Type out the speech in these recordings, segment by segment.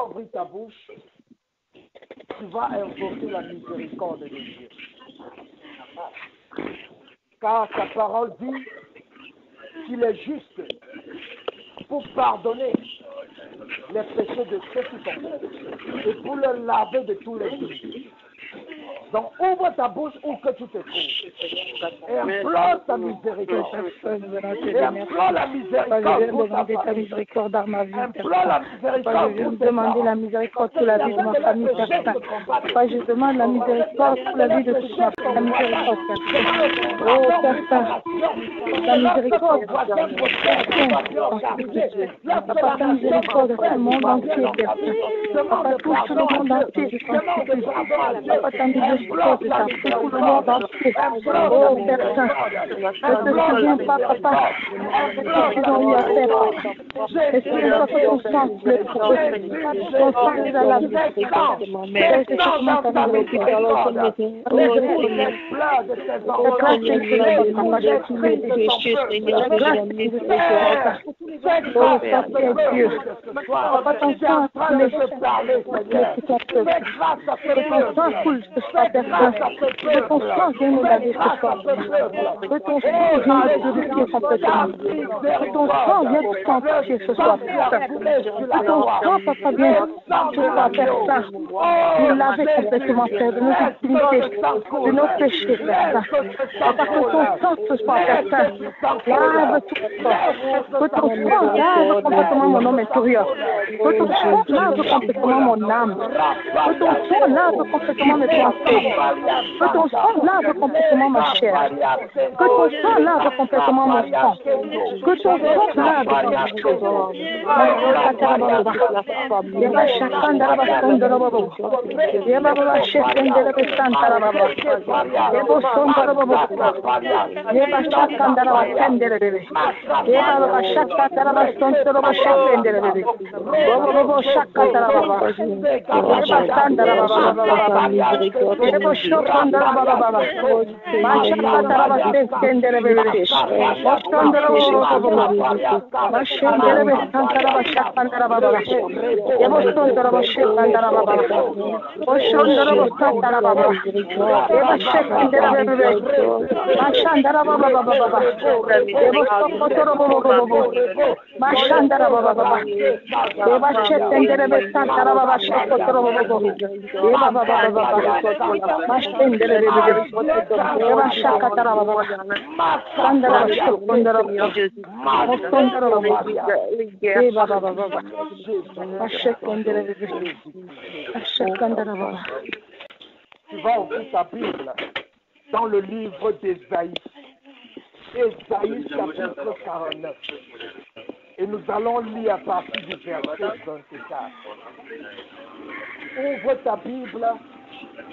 ouvrir ta bouche, tu vas invoquer la miséricorde de Dieu. Car sa parole dit qu'il est juste pour pardonner les péchés de ceux qui sont et pour le laver de tous les péchés. Donc ouvre ta bouche où que tu te trouves et implore ta miséricorde. Et implore la miséricorde pour ta miséricorde dans ma vie. Implore la miséricorde. Je viens demander la miséricorde pour la vie de ma famille. Je demande la miséricorde pour la vie de toute ma famille. Oh Père, la miséricorde. Papa, ta miséricorde dans le monde entier, Père. Papa, touche tout le monde entier. Papa, ta miséricorde, ça fait tout le monde entier. Oh Père Saint, ne te souviens pas, Papa, ce qu'ils ont eu à faire. Ne te souviens pas que ton sang, ton sang les a lavés. C'est comment ta miséricorde. La grâce est Seigneur, Papa, je prie. La grâce est Seigneur. Oh, ça c'est Dieu. Papa, ton sang a coulé. Que ton sang coule ce soir, Père Saint. Que ton sang vienne nous laver ce soir. Que ton sang vienne nous purifier complètement. Que ton sang vienne nous sanctifier ce soir, Père Saint. Que ton sang, Papa, vienne ce soir, Père Saint. Nous laver complètement, Père, de nos activités, de nos péchés, Père Saint. Papa, que ton sang ce soir, Père Saint, lave tout le corps. Que ton sang lave complètement mon homme intérieur. Que ton sang lave complètement mon âme. Que ton sang lave complètement mes pensées. Que ton sang lave complètement ma chair. Que ton sang lave complètement mon sang. Que ton sang lave toutes choses. Yeba shakanda raba sondoro bobo. Yeba baba shekende raba santa raba. Yebo sondoro bobo. Yeba shakanda raba sendere bebe. Yeba baba shakanda raba sondoro bobo shekende bebe. Bobo bobo shakanda raba. Yeba sanda raba baba. Yebo shokanda raba baba. Mashakanda raba sendere bebe. Sondoro bobo bobo. Mashendere bebe santa raba shakanda raba baba. Yebo sondoro bobo shekanda raba baba. Oshondoro bobo santa raba baba. Yeba shekende bebe. Mashandara baba baba baba. Yebo sokotoro bobo bobo. Mashandara baba baba. Yeba shekende bebe santa raba baba sokotoro bobo bobo. Yeba baba baba. Mashendere bebe. Yeba shakatara baba. Sandara sokondoro bobo. Mosondoro bobo. Yeba baba baba. Mashekende bebe. Mashekandara baba. Tu vas ouvrir ta Bible dans le livre d'Ésaïe. Ésaïe chapitre 49. Et nous allons lire à partir du verset 24. Ouvre ta Bible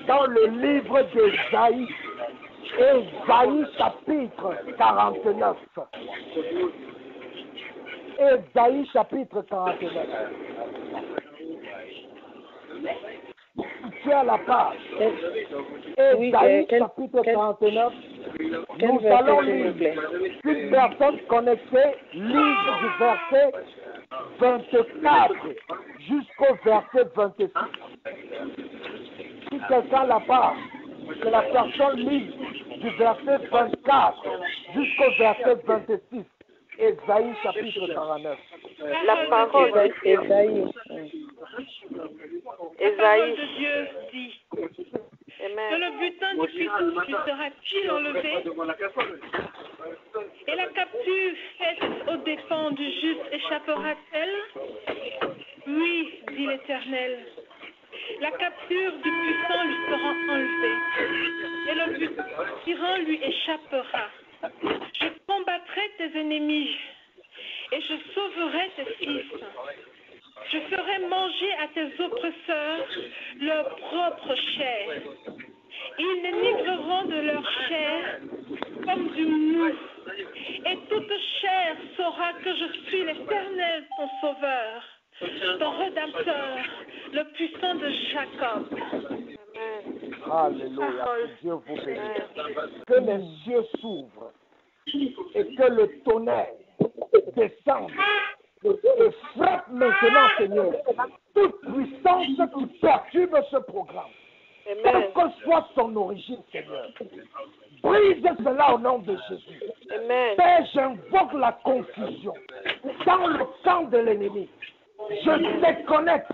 dans le livre d'Ésaïe. Ésaïe chapitre 49. Ésaïe chapitre 49. Tu as la page. Ésaïe chapitre 49. Nous allons lire. Une personne connectée lise du verset 24 jusqu'au verset 26. Si quelqu'un la page, que la personne lise du verset 24 jusqu'au verset 26. Ésaïe chapitre 49. La parole d'Ésaïe. Ésaïe. De Dieu dit. Amen. Que le butin du puissant lui sera-t-il enlevé? Et la capture faite aux dépens du juste échappera-t-elle? Oui, dit l'Éternel. La capture du puissant lui sera enlevée, et le but tyran lui échappera. Je combattrai tes ennemis, et je sauverai tes fils. Je ferai manger à tes oppresseurs leur propre chair. Ils dénigreront de leur chair comme du mou. Et toute chair saura que je suis l'Éternel, ton sauveur, ton rédempteur, le puissant de Jacob. Alléluia. Que Dieu vous bénisse. Que les cieux s'ouvrent et que le tonnerre descende Et frappe maintenant, Seigneur, toute puissance qui perturbe ce programme. Quelle que soit son origine, Seigneur. Brise cela au nom de Jésus. Père, j'invoque la confusion dans le camp de l'ennemi. Je déconnecte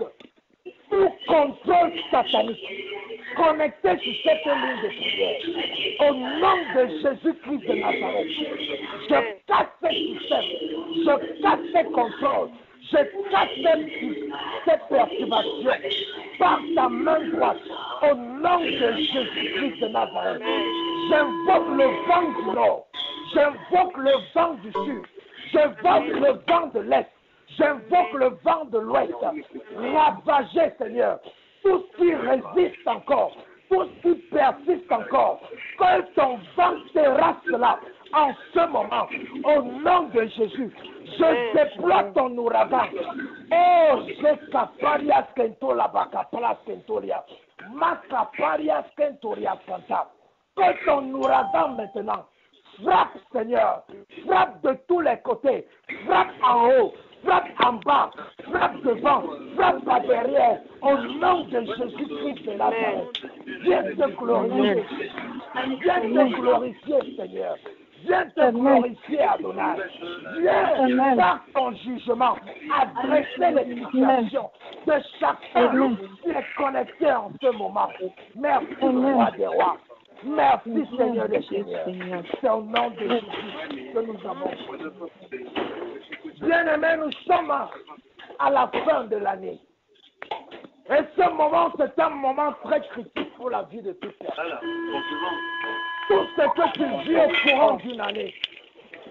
tout contrôle satanique connecté sur cette ligne de prière. Au nom de Jésus-Christ de Nazareth, je casse ce système, je casse ces contrôles, je casse cette perturbation par ta main droite. Au nom de Jésus-Christ de Nazareth, j'invoque le vent du nord, j'invoque le vent du sud, j'invoque le vent de l'est, j'invoque le vent de l'ouest. Ravagez, Seigneur, tout ce qui résiste encore, tout ce qui persiste encore, que ton vent terrasse là en ce moment. Au nom de Jésus, je déploie ton ouragan. Oh, Jekaparias Kentola Bakaplas Kentolia, Makaparias Kentoria Santa. Que ton ouragan maintenant frappe, Seigneur, frappe de tous les côtés, frappe en haut, frappe en bas, frappe devant, frappe à derrière, au nom de Jésus-Christ de Nazareth. Viens te glorifier, viens te glorifier, Seigneur. Viens te glorifier, Adonai. Viens par ton jugement adresser les situations de chacun qui est connecté en ce moment. Merci, roi des rois. Merci, Seigneur des Seigneurs. C'est au nom de Jésus que nous avons. Bien-aimés, nous sommes à la fin de l'année. Et ce moment, c'est un moment très critique pour la vie de toute personne. Tout ce que tu vis au courant d'une année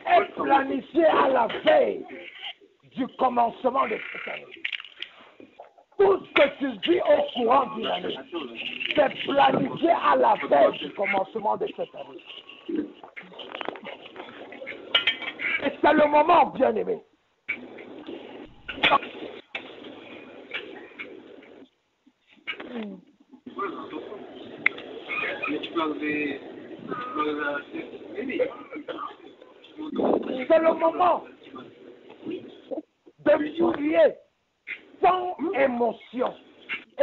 est planifié à la veille du commencement de cette année. Tout ce que tu vis au courant d'une année, c'est planifié à la veille du commencement de cette année. Et c'est le moment, bien-aimé. C'est le moment de prier sans émotion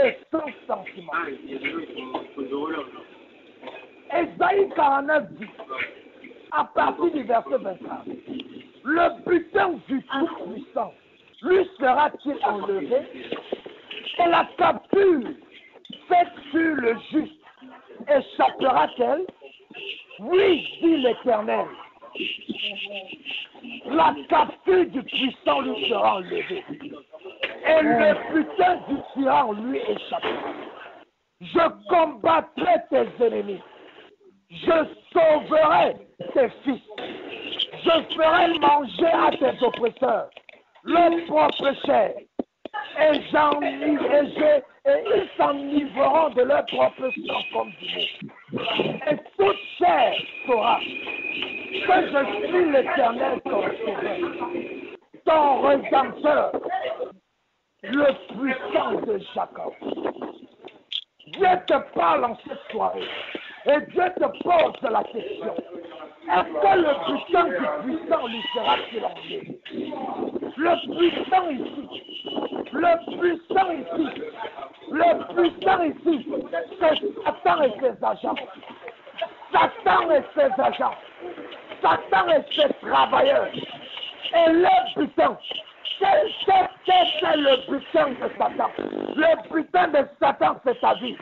et sans sentiment. Ésaïe 49 dit, à partir du verset 24, le butin du Tout-Puissant lui sera-t-il enlevé et la capture faite sur le juste échappera-t-elle? Oui, dit l'Éternel. La capture du puissant lui sera enlevée et le butin du tyran lui échappera. Je combattrai tes ennemis. Je sauverai tes fils. Je ferai manger à tes oppresseurs leur propre chair. Et ils s'enivreront de leur propre sang comme du mou. Et toute chair saura que je suis l'Éternel ton sauveur, ton rédempteur, le puissant de Jacob. Dieu te parle en cette soirée et Dieu te pose la question. Est-ce que le butin du puissant lui sera-t-il enlevé? Le puissant ici, c'est Satan et ses agents. Satan et ses agents. Satan et ses travailleurs. Et le butin. C'est le butin de Satan. Le butin de Satan, c'est ta vie.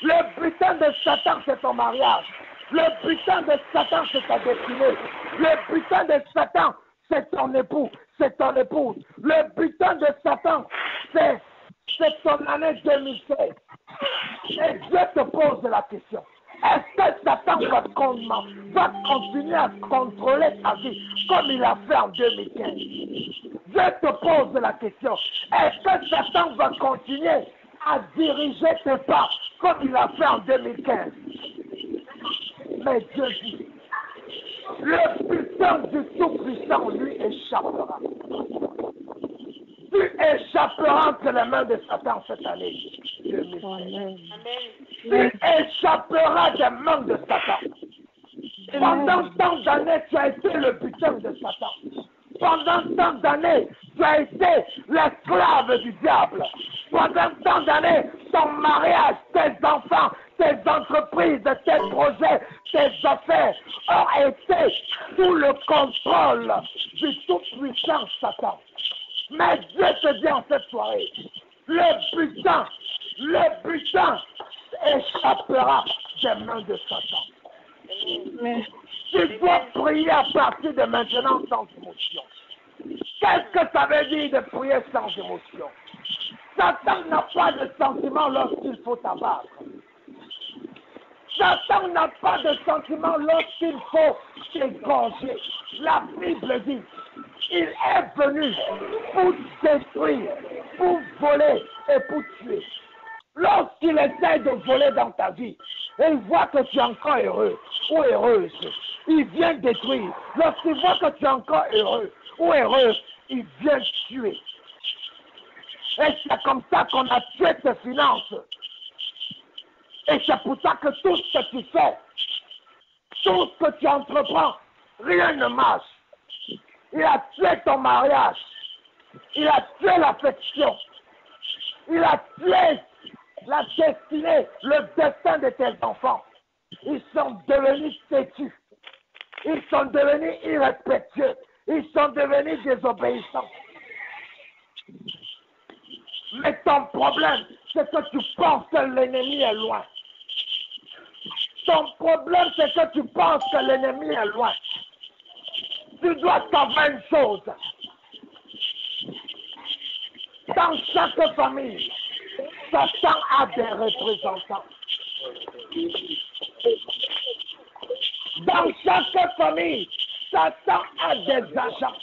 Le butin de Satan, c'est ton mariage. Le butin de Satan, c'est ta destinée. Le butin de Satan, c'est ton époux, c'est ton épouse. Le butin de Satan, c'est ton année 2016. Et Dieu te pose la question. Est-ce que Satan va continuer à contrôler ta vie comme il a fait en 2015? Dieu te pose la question. Est-ce que Satan va continuer à diriger tes pas comme il a fait en 2015? Mais Dieu dit, le puissant du Tout-Puissant lui échappera. Tu échapperas entre les mains de Satan cette année. Tu échapperas des mains de Satan. Pendant tant d'années, tu as été le butin de Satan. Pendant tant d'années, Tu as été l'esclave du diable. Pendant tant d'années, ton mariage, tes enfants, tes entreprises, tes projets, tes affaires ont été sous le contrôle du tout-puissant Satan. Mais Dieu te dit en cette soirée, le butin échappera des mains de Satan. Tu dois prier à partir de maintenant sans émotion. Qu'est-ce que ça veut dire de prier sans émotion? Satan n'a pas de sentiment lorsqu'il faut t'abattre. Satan n'a pas de sentiment lorsqu'il faut t'égorger. La Bible dit, il est venu pour détruire, pour voler et pour tuer. Lorsqu'il essaie de voler dans ta vie, et il voit que tu es encore heureux ou heureuse, il vient détruire. Lorsqu'il voit que tu es encore heureux ou heureuse, il vient tuer. Et c'est comme ça qu'on a tué tes finances. Et c'est pour ça que tout ce que tu fais, tout ce que tu entreprends, rien ne marche. Il a tué ton mariage. Il a tué l'affection. Il a tué la destinée, le destin de tes enfants. Ils sont devenus têtus. Ils sont devenus irrespectueux. Ils sont devenus désobéissants. Mais ton problème, c'est que tu penses que l'ennemi est loin. Ton problème, c'est que tu penses que l'ennemi est loin. Tu dois savoir une chose. Dans chaque famille, Satan a des représentants. Dans chaque famille, Satan a des agents.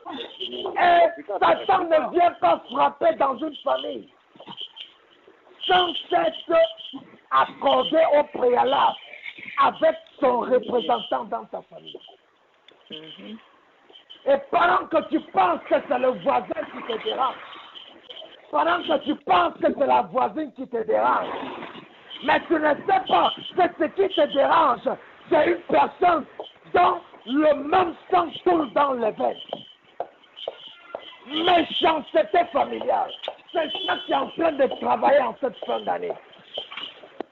Et Satan ne vient pas frapper dans une famille sans être accordé au préalable avec son représentant dans ta famille. Et pendant que tu penses que c'est le voisin qui te dérange, pendant que tu penses que c'est la voisine qui te dérange, mais tu ne sais pas que ce qui te dérange, c'est une personne dont le même sang coule dans les veines. Méchanceté familiale, c'est ça qui est en train de travailler en cette fin d'année.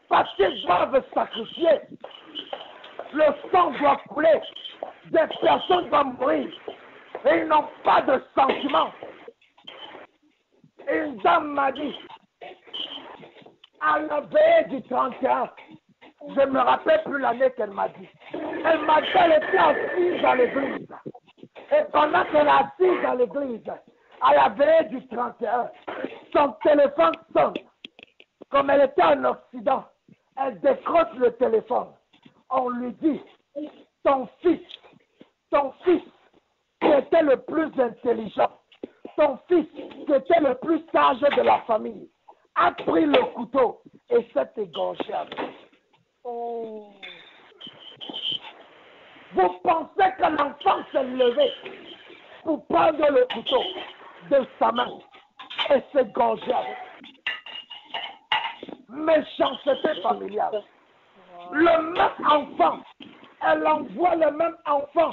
Parce qu'ils doivent sacrifier, le sang doit couler, des personnes doivent mourir, et ils n'ont pas de sentiment. Une dame m'a dit, à la veille du 31, je ne me rappelle plus l'année qu'elle m'a dit. Elle m'a dit qu'elle était assise dans l'église. Et pendant qu'elle est assise dans l'église, à la veille du 31, son téléphone sonne. Comme elle était en Occident, elle décroche le téléphone. On lui dit, ton fils qui était le plus intelligent, ton fils qui était le plus sage de la famille, a pris le couteau et s'est égorgé avec. Oh. Vous pensez que l'enfant s'est levé pour prendre le couteau de sa main et s'égorger avec. Méchanceté familiale. Le même enfant, elle envoie le même enfant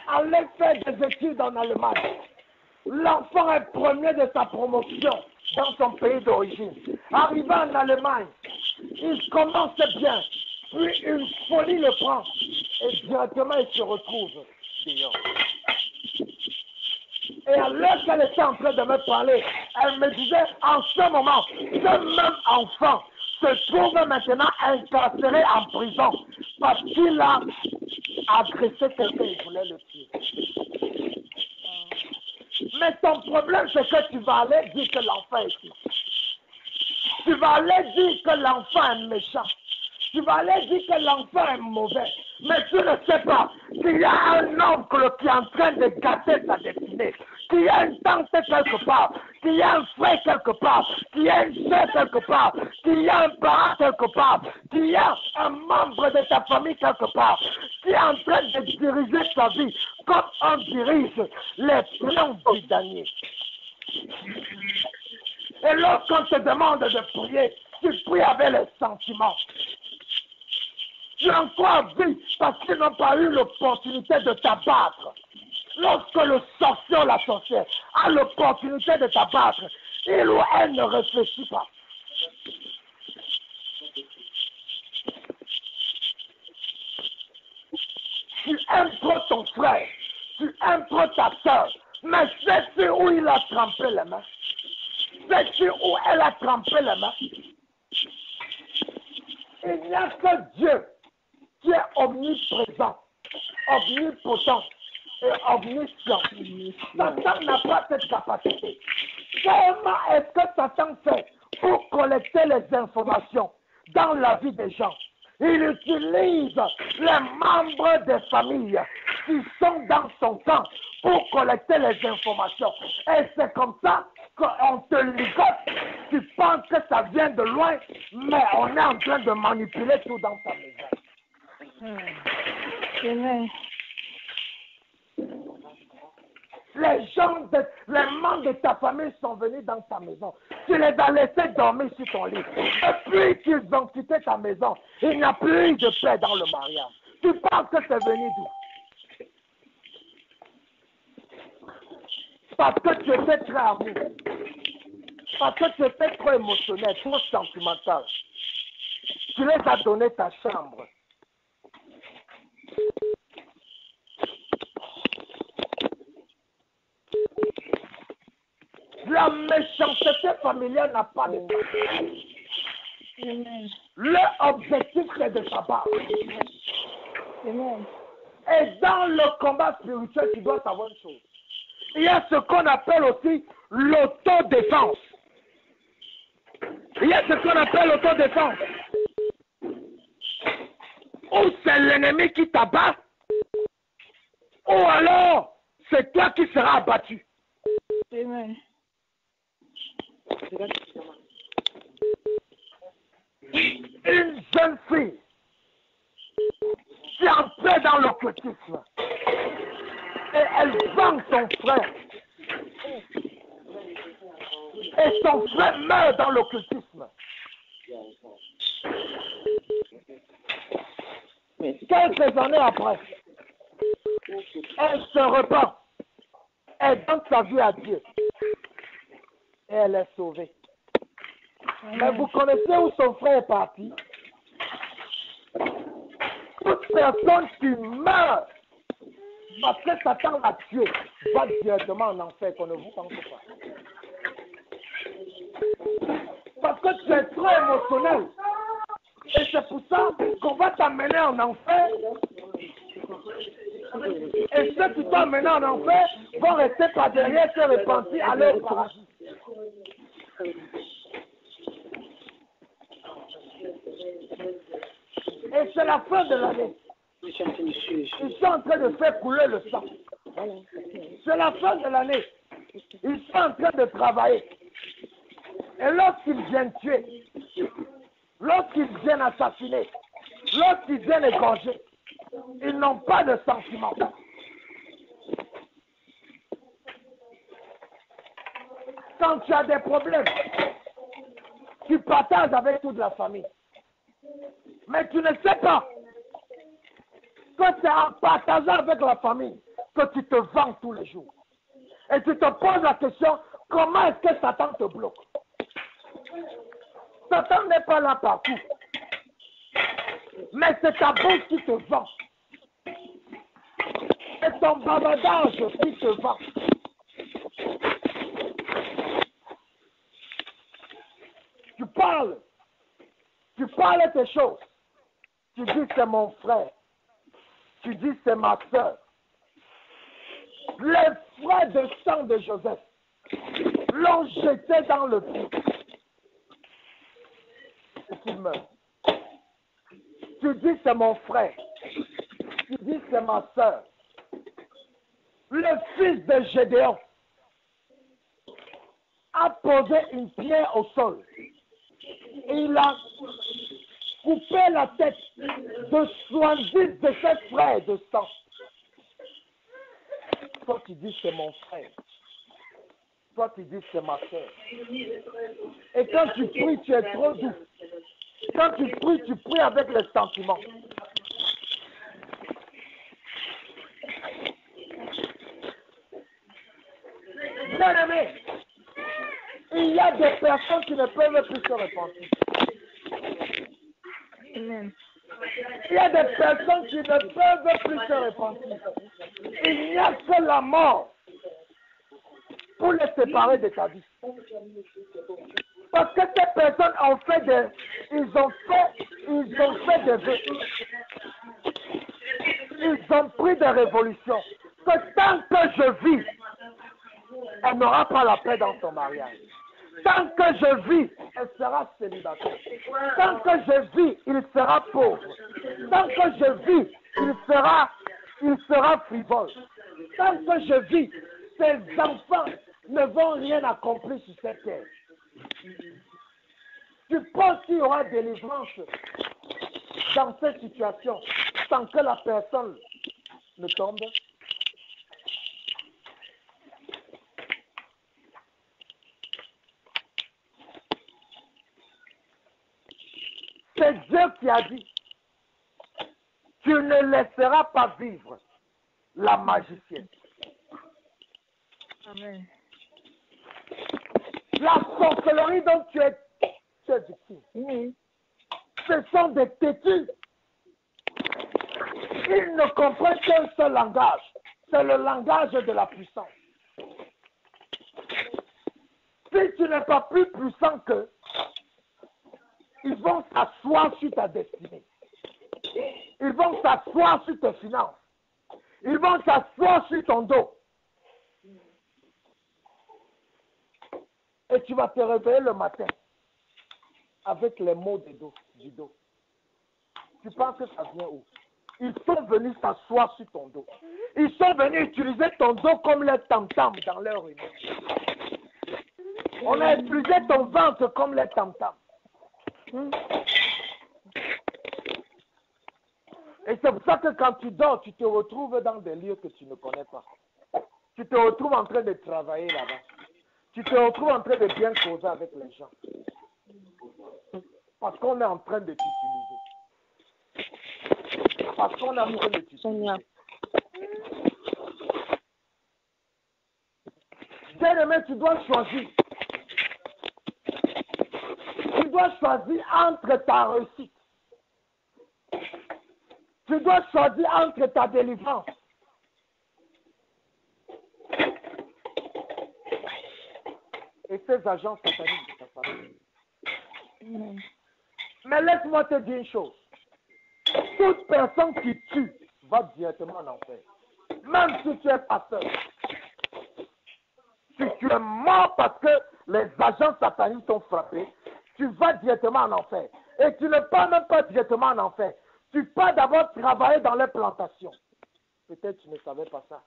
aller faire des études en Allemagne. L'enfant est premier de sa promotion dans son pays d'origine. Arrivé en Allemagne, il commence bien, puis une folie le prend et directement il se retrouve dehors. Et à l'heure qu'elle était en train de me parler, elle me disait, en ce moment, ce même enfant se trouve maintenant incarcéré en prison parce qu'il a agressé quelqu'un et voulait le tuer. Mais ton problème, c'est que tu vas aller dire que l'enfant est ici. Tu vas aller dire que l'enfant est méchant. Tu vas aller dire que l'enfant est mauvais. Mais tu ne sais pas qu'il y a un oncle qui est en train de gâter sa destinée. Qu'il y a une tante quelque part. Qu'il y a un frère quelque part. Qu'il y a une soeur quelque part. Qu'il y a un parent quelque part. Qu'il y a un membre de ta famille quelque part. Qui est en train de diriger ta vie comme on dirige les plans du damier. Et lorsqu'on te demande de prier, tu pries avec les sentiments. Tu as encore vu parce qu'ils n'ont pas eu l'opportunité de t'abattre. lorsque le sorcier ou la sorcière a l'opportunité de t'abattre, il ou elle ne réfléchit pas. Tu aimes trop ton frère, tu aimes trop ta soeur, mais sais-tu où il a trempé les mains? Sais-tu où elle a trempé les mains? Il n'y a que Dieu qui est omniprésent, omnipotent et omniscient. Satan n'a pas cette capacité. Comment est-ce que Satan fait pour collecter les informations dans la vie des gens? Il utilise les membres des familles qui sont dans son camp pour collecter les informations. Et c'est comme ça qu'on te ligote. Tu penses que ça vient de loin, mais on est en train de manipuler tout dans ta maison. Amen. Les membres de ta famille sont venus dans ta maison. Tu les as laissés dormir sur ton lit. Depuis qu'ils ont quitté ta maison, il n'y a plus de paix dans le mariage. Tu penses que c'est venu d'où? Parce que tu étais très amoureux. Parce que tu étais trop émotionnel, trop sentimental. Tu les as donné ta chambre. La méchanceté familiale n'a pas de sens. Leur objectif, c'est de t'abattre. Et dans le combat spirituel, tu dois savoir une chose. Il y a ce qu'on appelle aussi l'autodéfense. Il y a ce qu'on appelle l'autodéfense. Ou c'est l'ennemi qui t'abat, ou alors c'est toi qui seras abattu. Amen. Une jeune fille qui est entrée dans l'occultisme et elle vend son frère. Et son frère meurt dans l'occultisme. Quelques années après, elle se repent. Elle donne sa vie à Dieu. Et elle est sauvée. Mais vous connaissez où son frère est parti? Toute personne qui meurt parce que Satan l'a tué va directement en enfer, qu'on ne vous pense pas. Parce que tu es trop émotionnel. Et c'est pour ça qu'on va t'amener en enfer. Et ceux qui t'ont amené en enfer vont rester par derrière, se repentir, aller au paradis. Et c'est la fin de l'année. Ils sont en train de faire couler le sang. C'est la fin de l'année. Ils sont en train de travailler. Et lorsqu'ils viennent tuer, lorsqu'ils viennent assassiner, lorsqu'ils viennent égorger, ils n'ont pas de sentiment. Quand tu as des problèmes, tu partages avec toute la famille. Mais tu ne sais pas que c'est en partageant avec la famille que tu te vends tous les jours. Et tu te poses la question, comment est-ce que Satan te bloque? Satan n'est pas là partout. Mais c'est ta bouche qui te vend. C'est ton bavardage qui te vend. Tu parles tes choses. Tu dis c'est mon frère. Tu dis c'est ma soeur. Les frères de sang de Joseph l'ont jeté dans le puits. Et qu'il meurt. Tu dis c'est mon frère. Tu dis c'est ma soeur. Le fils de Gédéon a posé une pierre au sol. Et il a coupé la tête de 70 de ses frères de sang. Toi tu dis c'est mon frère. Toi tu dis c'est ma soeur. Et quand tu pries, tu es trop doux. Quand tu pries avec les sentiments. Bien-aimés, il y a des personnes qui ne peuvent plus se repentir. Amen. Il y a des personnes qui ne peuvent plus se repentir. Il n'y a que la mort pour les séparer de ta vie. Parce que ces personnes ont fait ils ont fait des vœux. Ils ont pris des révolutions. Que tant que je vis, elle n'aura pas la paix dans son mariage. Tant que je vis, elle sera célibataire. Tant que je vis, il sera pauvre. Tant que je vis, il sera frivole. Tant que je vis, ses enfants ne vont rien accomplir sur cette terre. Tu penses qu'il y aura délivrance dans cette situation sans que la personne ne tombe? C'est Dieu qui a dit, tu ne laisseras pas vivre la magicienne. Amen. La sorcellerie dont tu es victime. Oui. Ce sont des têtus. Ils ne comprennent qu'un seul langage. C'est le langage de la puissance. Si tu n'es pas plus puissant qu'eux, ils vont s'asseoir sur ta destinée. Ils vont s'asseoir sur tes finances. Ils vont s'asseoir sur ton dos. Et tu vas te réveiller le matin avec les maux du dos. Tu penses que ça vient où? Ils sont venus s'asseoir sur ton dos. Ils sont venus utiliser ton dos comme les tam-tams dans leur réunion. On a utilisé ton ventre comme les tam-tams. Et c'est pour ça que quand tu dors, tu te retrouves dans des lieux que tu ne connais pas. Tu te retrouves en train de travailler là-bas. Tu te retrouves en train de bien causer avec les gens. Parce qu'on est en train de t'utiliser. Parce qu'on est en train de t'utiliser. Bien-aimé, tu dois choisir. Tu dois choisir entre ta réussite. Tu dois choisir entre ta délivrance. Et ces agents sataniques de ta famille. Mais laisse-moi te dire une chose. Toute personne qui tue va directement en enfer. Même si tu es pasteur. Si tu es mort parce que les agents sataniques t'ont frappé, tu vas directement en enfer. Et tu ne pars même pas directement en enfer. Tu pars d'abord travailler dans les plantations. Peut-être tu ne savais pas ça.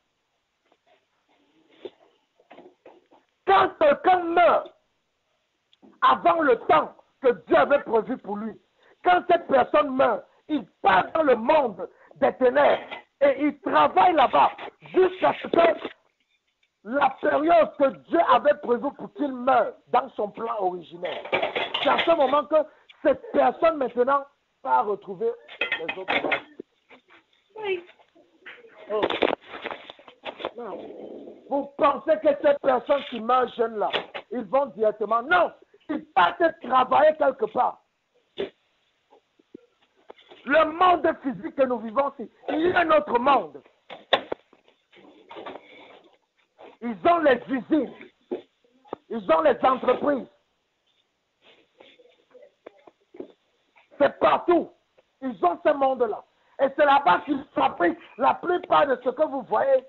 Quand quelqu'un meurt avant le temps que Dieu avait prévu pour lui, quand cette personne meurt, il part dans le monde des ténèbres et il travaille là-bas jusqu'à ce que la période que Dieu avait prévue pour qu'il meure dans son plan originel. C'est à ce moment que cette personne maintenant va retrouver les autres. Oui. Oh. Non. Vous pensez que ces personnes qui meurent jeunes là, ils vont directement? Non, ils partent travailler quelque part. Le monde physique que nous vivons ici, il y a un autre monde. Ils ont les usines, ils ont les entreprises. C'est partout. Ils ont ce monde-là. Et c'est là-bas qu'ils fabriquent la plupart de ce que vous voyez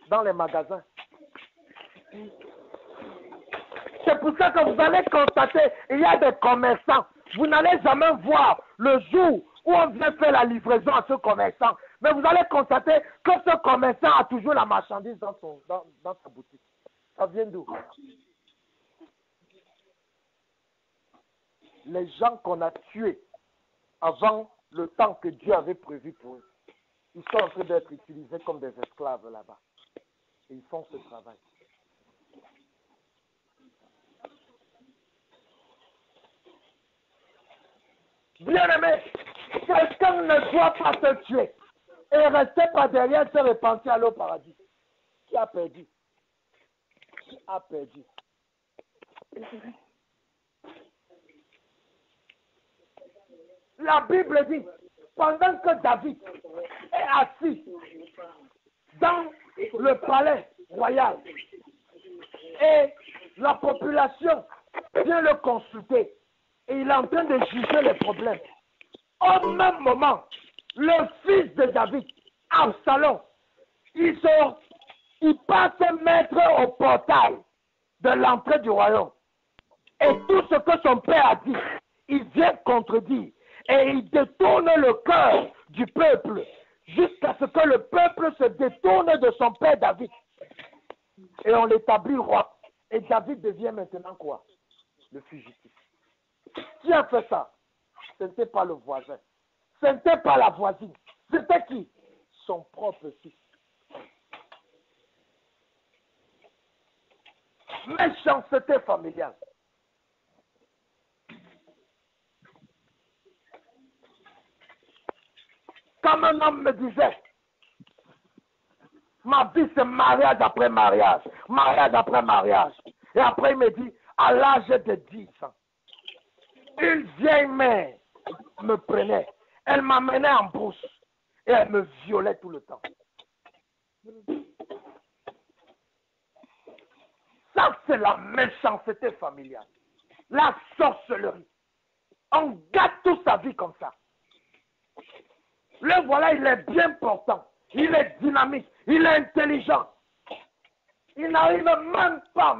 dans les magasins. C'est pour ça que vous allez constater, il y a des commerçants. Vous n'allez jamais voir le jour où on vient faire la livraison à ce commerçant. Mais vous allez constater que ce commerçant a toujours la marchandise dans sa boutique. Ça vient d'où? Les gens qu'on a tués avant le temps que Dieu avait prévu pour eux, ils sont en train d'être utilisés comme des esclaves là-bas. Et ils font ce travail. Bien-aimé, quelqu'un ne doit pas se tuer et rester pas derrière se repentir à l'eau paradis. Qui a perdu? a perdu. La Bible dit, pendant que David est assis dans le palais royal et la population vient le consulter et il est en train de juger les problèmes. Au même moment, le fils de David, Absalom, il passe mettre au portail de l'entrée du royaume. Et tout ce que son père a dit, il vient contredire. Et il détourne le cœur du peuple jusqu'à ce que le peuple se détourne de son père David. Et on l'établit roi. Et David devient maintenant quoi? Le fugitif. Qui a fait ça? Ce n'était pas le voisin. Ce n'était pas la voisine. C'était qui? Son propre fils. Méchanceté familiale. Comme un homme me disait, ma vie c'est mariage après mariage, mariage après mariage. Et après il me dit, à l'âge de 10 ans, une vieille mère me prenait, elle m'amenait en brousse et elle me violait tout le temps. Ça c'est la méchanceté familiale, la sorcellerie. On gâte toute sa vie comme ça. Le voilà, il est bien portant, il est dynamique, il est intelligent. Il n'arrive même pas à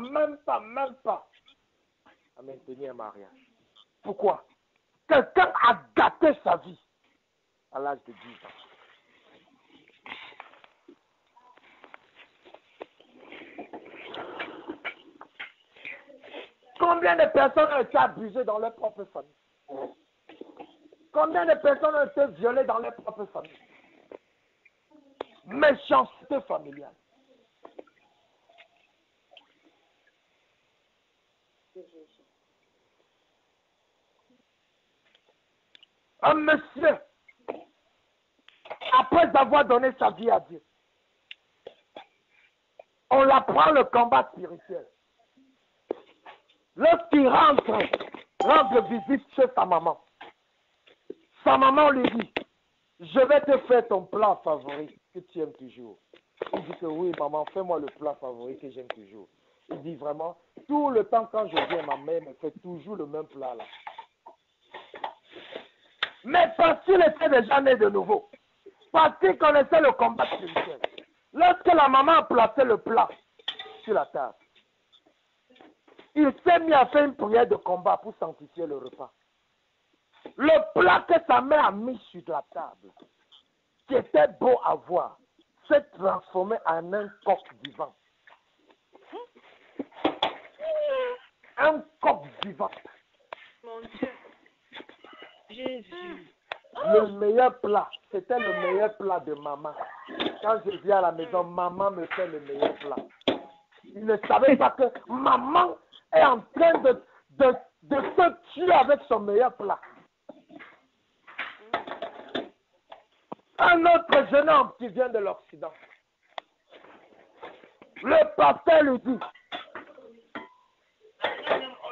maintenir un mariage. Pourquoi? Quelqu'un a gâté sa vie à l'âge de 10 ans. Combien de personnes ont été abusées dans leur propre famille? Combien de personnes ont été violées dans leur propre famille? Méchanceté familiale. Un monsieur, après avoir donné sa vie à Dieu, on l'apprend le combat spirituel. Lorsqu'il rendre visite chez sa maman lui dit, je vais te faire ton plat favori que tu aimes toujours. Il dit que oui, maman, fais-moi le plat favori que j'aime toujours. Il dit vraiment, tout le temps quand je viens, ma mère me fait toujours le même plat là. Mais parce qu'il était déjà né de nouveau, parce qu'il connaissait le combat spirituel, lorsque la maman a placé le plat sur la table, il s'est mis à faire une prière de combat pour sanctifier le repas. Le plat que sa mère a mis sur la table, qui était beau à voir, s'est transformé en un coq vivant. Un coq vivant. Mon Dieu. Jésus. Le meilleur plat, c'était le meilleur plat de maman. Quand je viens à la maison, maman me fait le meilleur plat. Il ne savait pas que maman est en train de se tuer avec son meilleur plat. Un autre jeune homme qui vient de l'Occident. Le pasteur lui dit,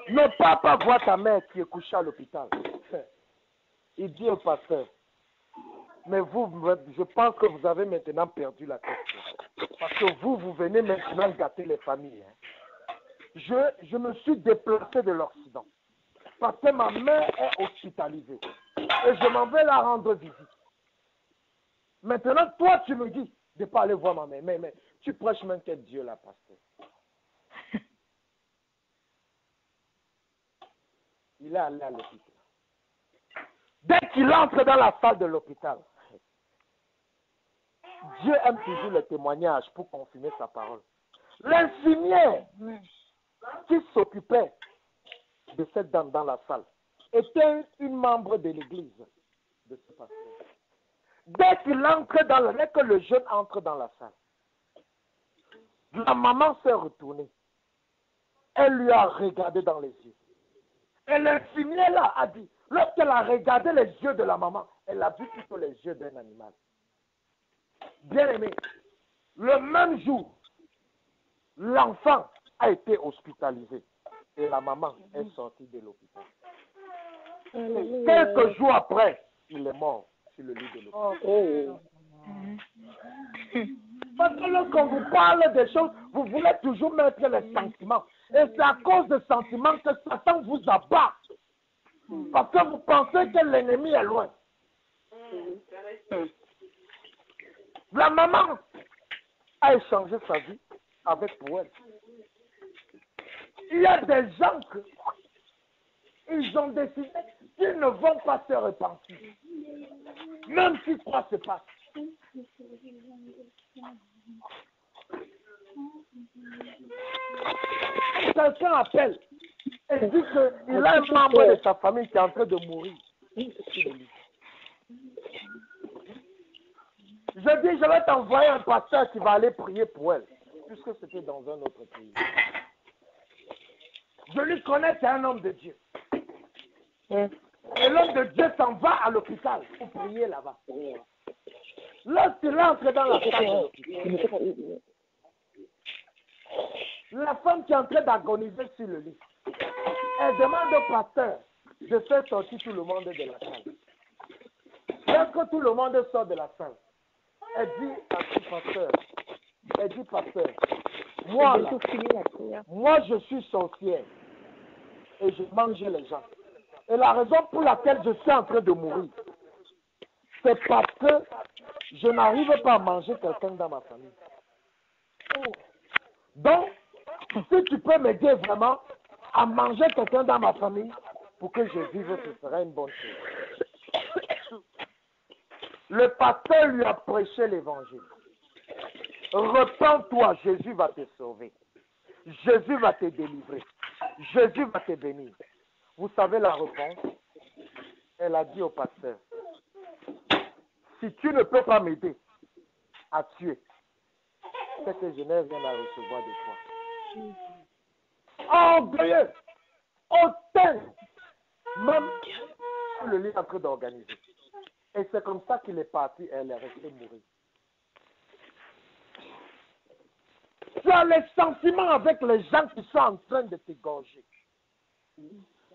ne pars pas voir ta mère qui est couchée à l'hôpital. Il dit au pasteur, mais vous, je pense que vous avez maintenant perdu la tête. Parce que vous venez maintenant gâter les familles. Je me suis déplacé de l'Occident. Parce que ma mère est hospitalisée. Et je m'en vais la rendre visite. Maintenant, toi, tu me dis de ne pas aller voir ma mère. Mais tu prêches même quel Dieu là, pasteur. Il est allé à l'hôpital. Dès qu'il entre dans la salle de l'hôpital, Dieu aime toujours le témoignage pour confirmer sa parole. L'infirmière qui s'occupait de cette dame dans la salle était une membre de l'église de ce pasteur. Dès que le jeune entre dans la salle, la maman s'est retournée. Elle lui a regardé dans les yeux. Et l'infirmière là a dit, lorsqu'elle a regardé les yeux de la maman, elle a vu plutôt les yeux d'un animal. Bien aimé, le même jour, l'enfant a été hospitalisé et la maman est sortie de l'hôpital. Quelques jours après, il est mort sur le lit de l'hôpital. Parce que lorsqu'on vous parle des choses, vous voulez toujours mettre les sentiments. Et c'est à cause des sentiments que Satan vous abat. Parce que vous pensez que l'ennemi est loin. La maman a échangé sa vie avec Pouel. Il y a des gens ils ont décidé qu'ils ne vont pas se repentir. Même si quoi se passe. Quelqu'un appelle et dit qu'il a un membre de sa famille qui est en train de mourir. Je dis, je vais t'envoyer un pasteur qui va aller prier pour elle, puisque c'était dans un autre pays. Je lui connais, c'est un homme de Dieu. Et l'homme de Dieu s'en va à l'hôpital pour prier là-bas. Lorsqu'il entre dans la salle de l'hôpital, la femme qui est en train d'agoniser sur le lit, elle demande au pasteur de faire sortir tout le monde de la salle. Lorsque tout le monde sort de la salle, elle dit à son pasteur, pasteur, moi je suis sorcière et je mange les gens. Et la raison pour laquelle je suis en train de mourir, c'est parce que je n'arrive pas à manger quelqu'un dans ma famille. Donc, si tu peux m'aider vraiment à manger quelqu'un dans ma famille pour que je vive, ce serait une bonne chose. Le pasteur lui a prêché l'évangile. Repends-toi, Jésus va te sauver. Jésus va te délivrer. Jésus va te bénir. Vous savez la réponse? Elle a dit au pasteur, si tu ne peux pas m'aider à tuer, c'est que je n'ai rien à recevoir de toi. Orgueilleux, hautain, même sur le lit en train d'organiser. Et c'est comme ça qu'il est parti et elle est restée mourir. Tu as les sentiments avec les gens qui sont en train de t'égorger.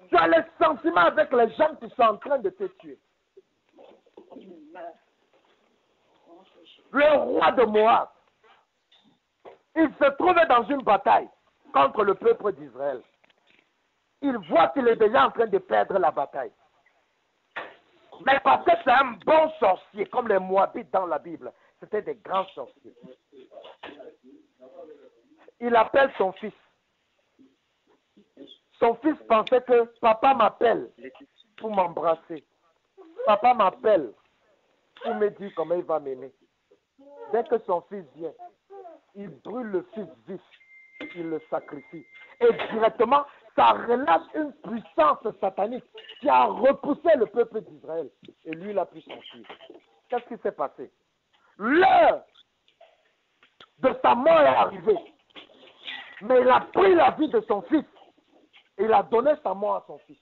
Tu as les sentiments avec les gens qui sont en train de te tuer. Le roi de Moab, il se trouvait dans une bataille contre le peuple d'Israël. Il voit qu'il est déjà en train de perdre la bataille. Mais parce que c'est un bon sorcier, comme les Moabites dans la Bible, c'était des grands sorciers. Il appelle son fils. Son fils pensait que papa m'appelle pour m'embrasser. Papa m'appelle pour me dire comment il va m'aimer. Dès que son fils vient, il brûle le fils vif, il le sacrifie. Et directement, ça relâche une puissance satanique qui a repoussé le peuple d'Israël. Et lui, il a pu s'enfuir. Qu'est-ce qui s'est passé? L'heure de sa mort est arrivée. Mais il a pris la vie de son fils. Et il a donné sa mort à son fils.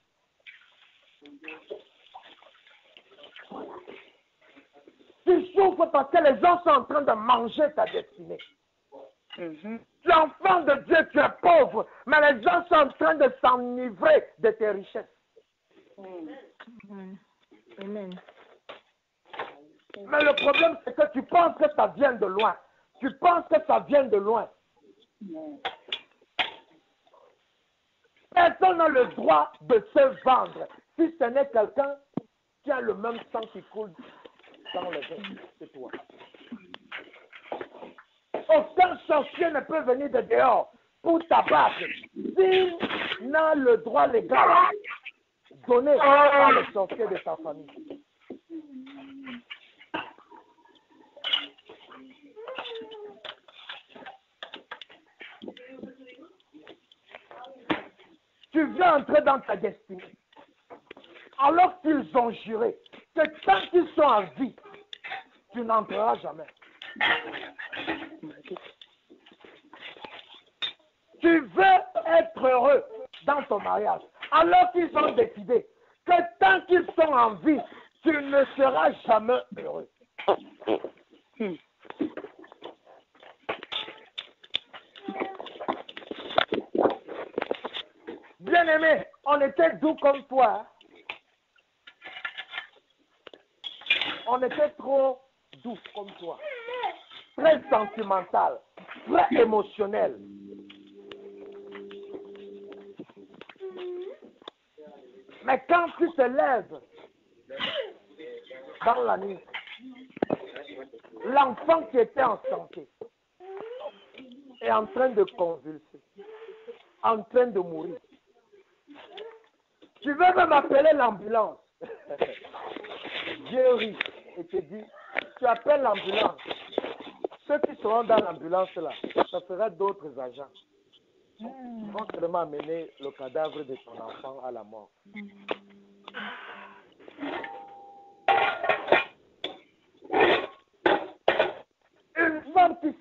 Tu souffres parce que les gens sont en train de manger ta destinée. Tu es enfant de Dieu, tu es pauvre, mais les gens sont en train de s'enivrer de tes richesses. Amen. Mais le problème, c'est que tu penses que ça vient de loin. Tu penses que ça vient de loin. Personne n'a le droit de se vendre si ce n'est quelqu'un qui a le même sang qui coule dans le veines que toi. Aucun sorcier ne peut venir de dehors pour t'abattre s'il n'a le droit légal donné par le sorcier de sa famille. Tu viens entrer dans ta destinée. Alors qu'ils ont juré que tant qu'ils sont en vie, tu n'entreras jamais. Tu veux être heureux dans ton mariage. Alors qu'ils ont décidé que tant qu'ils sont en vie, tu ne seras jamais heureux. Bien-aimé, on était doux comme toi. On était trop doux comme toi. Très sentimental, très émotionnel. Mais quand tu te lèves dans la nuit, l'enfant qui était en santé est en train de convulser, en train de mourir. Tu veux même appeler l'ambulance. Dieu rit et te dit, tu appelles l'ambulance. Ceux qui seront dans l'ambulance là, ça sera d'autres agents. Ils vont seulement amener le cadavre de ton enfant à la mort. Une femme qui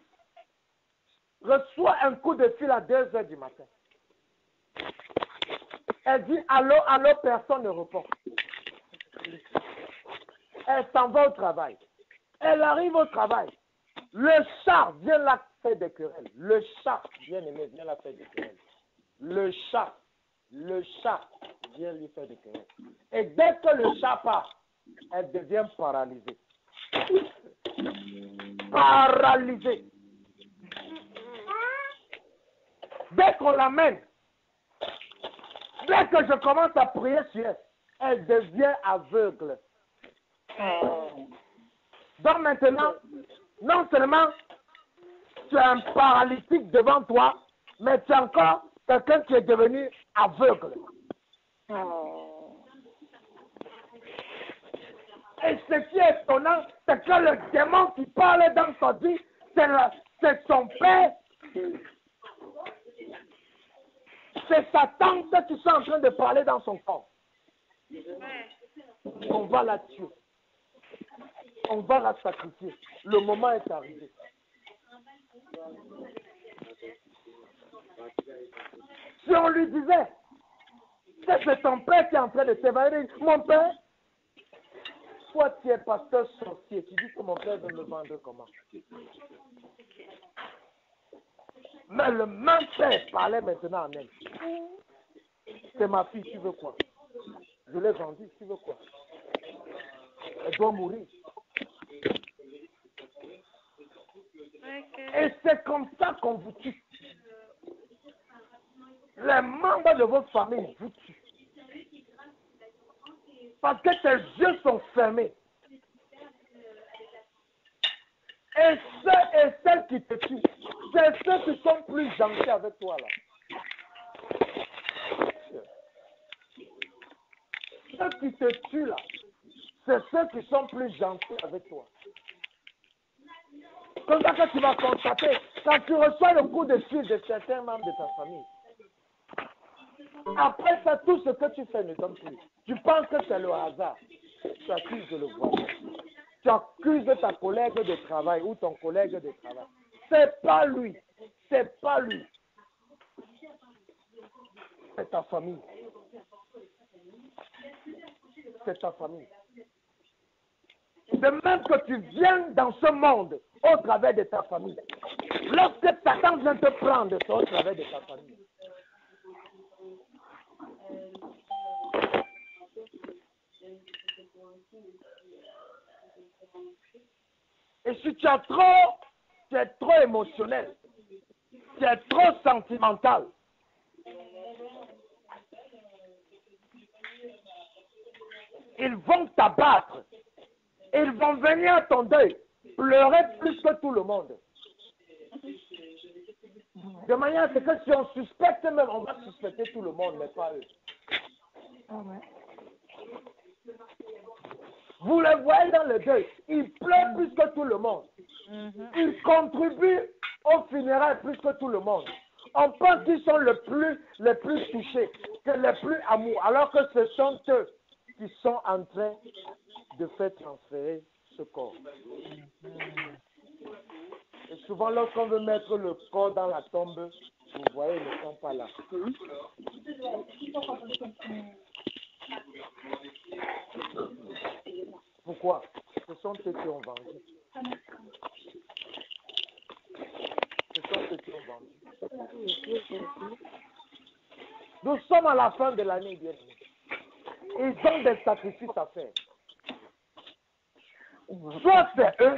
reçoit un coup de fil à 2 heures du matin. Elle dit allô, allô, personne ne répond. Elle s'en va au travail. Elle arrive au travail. Le chat vient la faire des querelles. Le chat, bien aimé, vient la faire des querelles. Le chat vient lui faire des querelles. Et dès que le chat part, elle devient paralysée. Paralysée. Dès qu'on l'amène, dès que je commence à prier sur elle, elle devient aveugle. Donc maintenant, non seulement tu es un paralytique devant toi, mais tu es encore quelqu'un qui est devenu aveugle. Et ce qui est étonnant, c'est que le démon qui parle dans sa vie, c'est son père. C'est sa tante qui sont en train de parler dans son corps. On va la tuer. On va la sacrifier. Le moment est arrivé. Si on lui disait que c'est ton père qui est en train de s'évader, mon père, toi tu es pasteur sorcier, tu dis que mon père veut me vendre comment? Mais le même père parlait maintenant en elle. C'est ma fille, tu veux quoi? Je l'ai vendue, tu veux quoi? Elle doit mourir. Et c'est comme ça qu'on vous tue. Les membres de votre famille vous tuent. Parce que tes yeux sont fermés. Et ceux et celles qui te tuent, c'est ceux qui sont plus gentils avec toi là. Ceux qui te tuent là, c'est ceux qui sont plus gentils avec toi. Comme ça que tu vas constater, quand tu reçois le coup de fil de certains membres de ta famille, après ça, tout ce que tu fais ne donne plus. Tu penses que c'est le hasard. Tu accuses le voisin. Tu accuses ta collègue de travail ou ton collègue de travail. C'est pas lui. C'est pas lui. C'est ta famille. C'est ta famille. De même que tu viens dans ce monde au travers de ta famille. Lorsque Satan vient te prendre, c'est au travers de ta famille. Et si tu es trop émotionnel, tu es trop sentimental, ils vont t'abattre. Ils vont venir à ton deuil, pleurer plus que tout le monde. De manière à ce que si on suspecte même, on va suspecter tout le monde, mais pas eux. Vous les voyez dans le deuil, ils pleurent plus que tout le monde. Ils contribuent aux funérailles plus que tout le monde. On pense qu'ils sont les plus touchés, que les plus amoureux, alors que ce sont eux qui sont en train de faire transférer ce corps. Et souvent, lorsqu'on veut mettre le corps dans la tombe, vous voyez, ils ne sont pas là. Pourquoi? Ce sont ceux qui ont vendu. Ce sont ceux qui ont vendu. Nous sommes à la fin de l'année, bien aimé. Ils ont des sacrifices à faire. Soit c'est eux,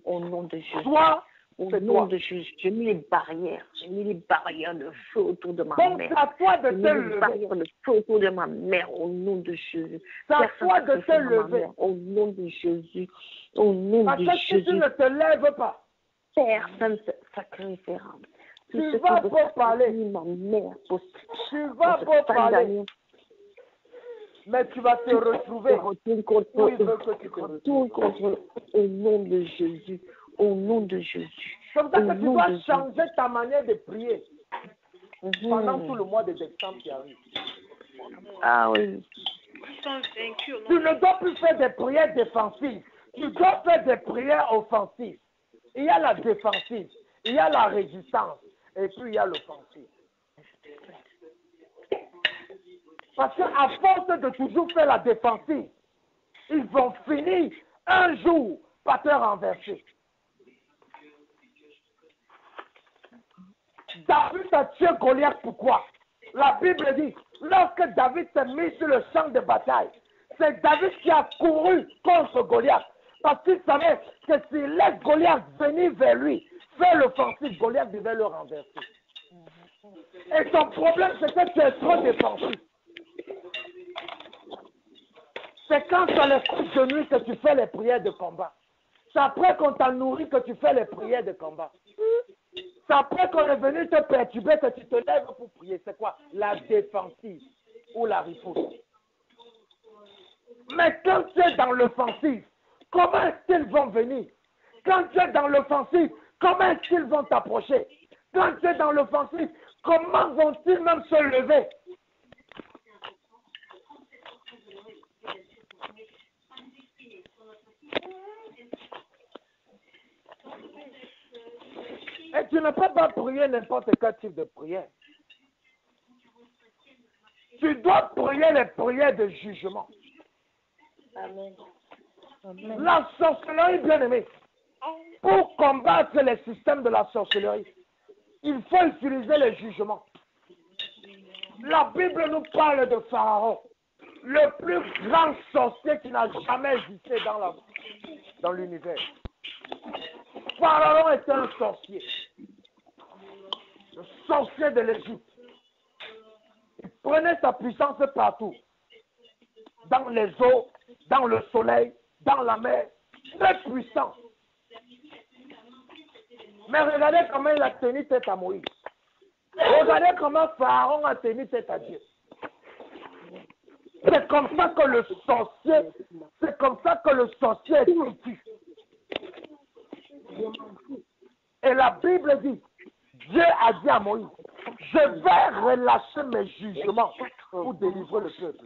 au nom de Jésus. soit Au c'est nom toi. de Jésus, j'ai mis les barrières. J'ai mis les barrières de feu autour de ma Donc mère. c'est à toi de J'ai mis te les lever. barrières de feu autour de ma mère au nom de Jésus. C'est à Personne toi de te sacrifiera ma lever. mère, au nom de Jésus. Au nom Parce de que si tu Jésus. ne te lèves pas, Personne ne sacrifiera. Tout Tu ce vas qui pas veut parler. sacrifier ma mère pour tu vas pour pas cette fin parler, d'année. mais tu vas te retrouver Retourne contre où il eux. veut que tu te Retourne retrouves. contre eux. Au nom de Jésus. Au nom de Jésus. C'est pour ça Au que tu nom dois de changer ta manière de prier pendant tout Mhm. le mois de décembre qui arrive. Ah oui. Ils sont vaincus au nom Tu de ne dois plus faire des prières défensives. Tu dois faire des prières offensives. Il y a la défensive, il y a la résistance, et puis il y a l'offensive. Parce qu'à force de toujours faire la défensive, ils vont finir un jour par te renverser. David a tué Goliath, pourquoi? La Bible dit, lorsque David s'est mis sur le champ de bataille, c'est David qui a couru contre Goliath. Parce qu'il savait que s'il laisse Goliath venir vers lui, faire l'offensive, Goliath devait le renverser. Et ton problème, c'est que tu es trop défensif. C'est quand tu as les coups de nuit que tu fais les prières de combat. C'est après qu'on t'a nourri que tu fais les prières de combat. C'est après qu'on est venu te perturber que tu te lèves pour prier. C'est quoi? La défensive ou la riposte. Mais quand tu es dans l'offensive, comment est-ce qu'ils vont venir? Quand tu es dans l'offensive, comment est-ce qu'ils vont t'approcher? Quand tu es dans l'offensive, comment vont-ils même se lever? Et tu ne peux pas prier n'importe quel type de prière. Tu dois prier les prières de jugement. Amen. La sorcellerie, bien aimée, pour combattre les systèmes de la sorcellerie, il faut utiliser le jugement. La Bible nous parle de Pharaon, le plus grand sorcier qui n'a jamais existé dans l'univers. Pharaon était un sorcier, le sorcier de l'Égypte. Il prenait sa puissance partout, dans les eaux, dans le soleil, dans la mer, très puissant. Mais regardez comment il a tenu tête à Moïse. Regardez comment Pharaon a tenu tête à Dieu. C'est comme ça que le sorcier, est têtu. Et la Bible dit, Dieu a dit à Moïse, je vais relâcher mes jugements pour délivrer le peuple.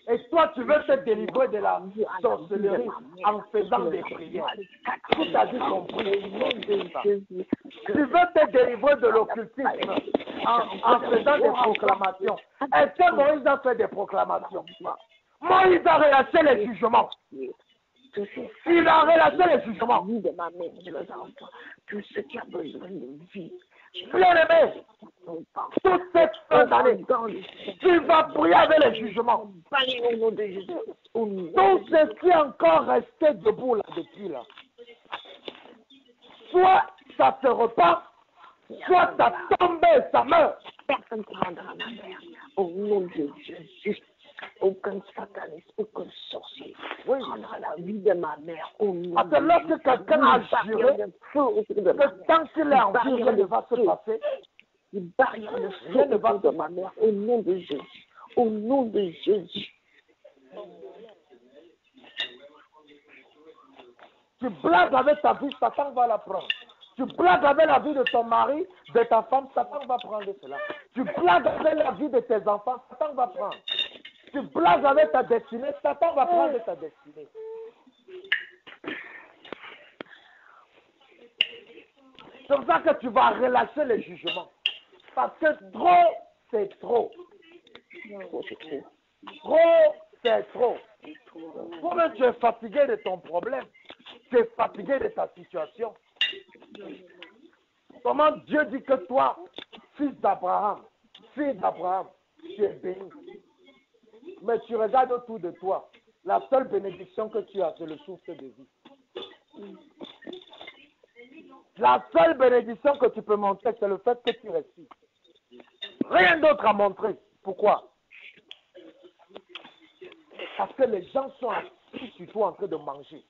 Et toi, tu veux te délivrer de la sorcellerie en faisant des prières. Tout a dit compris. Tu veux te délivrer de l'occultisme en faisant des proclamations. Est-ce que Moïse a fait des proclamations? Moïse a relâché les jugements. Il a relâché les jugements. De ma mère, je les envoie. Tout ce qui a besoin de vie. Bien aimé, toute cette fin d'année, tu vas prier avec les jugements. Au nom de Jésus. Tout ce qui est encore resté debout là depuis là, soit ça se repart, soit ça tombe et ça meurt. Personne ne prendra ma mère. Au nom de Jésus. Aucun sataniste, aucun sorcier prendra la vie de ma mère. Au nom Parce que lorsque quelqu'un a juré que tant qu'il est en vie, rien ne va se passer, les barrières de feu autour de ma mère. Au nom de Jésus. Au nom de Jésus. tu blagues avec ta vie, Satan va la prendre. Tu blagues avec la vie de ton mari, de ta femme, Satan va prendre cela. Tu blagues avec la vie de tes enfants, Satan va prendre. Tu blagues avec ta destinée, Satan va prendre ta destinée. C'est pour ça que tu vas relâcher les jugements. Parce que trop, c'est trop. Trop, c'est trop. Toi-même, tu es fatigué de ton problème. Tu es fatigué de ta situation. Comment Dieu dit que toi, fils d'Abraham, fille d'Abraham, tu es béni. Mais tu regardes autour de toi, la seule bénédiction que tu as, c'est le souffle de vie. La seule bénédiction que tu peux montrer, c'est le fait que tu respires. Rien d'autre à montrer. Pourquoi? Parce que les gens sont assis sur toi en train de manger.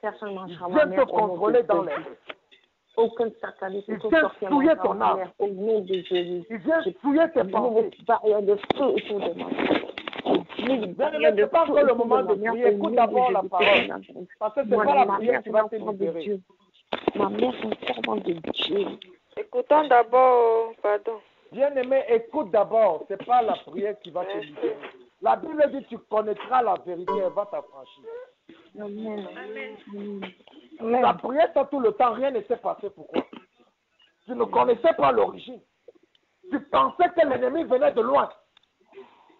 Personne ne Ils mangera ma viennent mère te au nom contrôler de dans les Jésus. rues. Aucun sataniste Ils ne peut viennent sortir souiller ma ton âme. mère au nom de Jésus. Ils viennent souiller tes Je pensées. vous barrière de feu autour de moi. Bien-aimé, c'est pas encore le moment de prier. Écoute d'abord la parole. Parce que c'est pas la prière qui va te libérer. Ma mère est un servant de Dieu. Écoutons d'abord, pardon. Bien-aimé, écoute d'abord. C'est pas la prière qui va te libérer. La Bible dit tu connaîtras la vérité, elle va t'affranchir. Amen. La prière, ça tout le temps, rien ne s'est passé. Pourquoi? Tu ne connaissais pas l'origine. Tu pensais que l'ennemi venait de loin.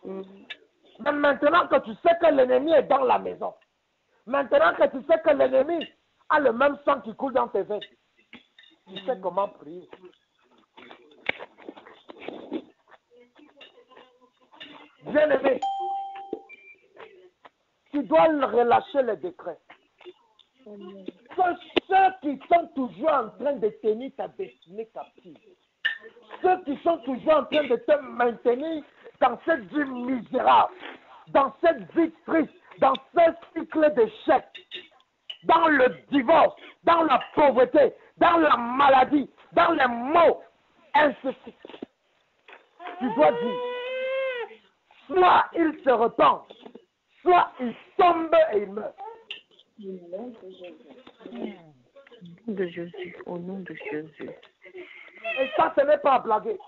Mais maintenant que tu sais que l'ennemi est dans la maison, maintenant que tu sais que l'ennemi a le même sang qui coule dans tes veines, tu sais comment prier. Bien-aimé, tu dois relâcher les décrets. Ceux qui sont toujours en train de tenir ta destinée captive, ceux qui sont toujours en train de te maintenir dans cette vie misérable, dans cette vie triste, dans ce cycle d'échec, dans le divorce, dans la pauvreté, dans la maladie, dans les maux, ainsi de suite. Tu dois dire, soit il se repent, soit il tombe et il meurt. Au nom de Jésus, au nom de Jésus. Et ça, ce n'est pas à blaguer.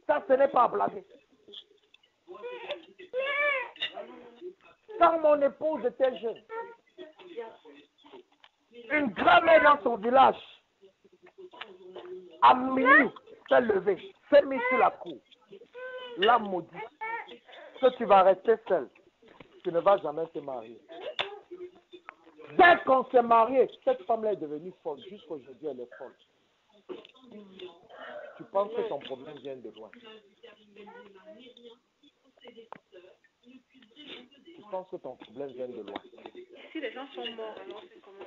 Ça, ce n'est pas à blaguer. Quand mon épouse était jeune, une grand-mère dans son village, à minuit, s'est levée, s'est mise sur la cour. L'a maudit que tu vas rester seul. Tu ne vas jamais te marier. Dès qu'on s'est marié, cette femme-là est devenue folle. Jusqu'aujourd'hui, elle est folle. Tu penses que ton problème vient de loin. Tu penses que ton problème vient de loin. Si les gens sont morts, alors c'est comment?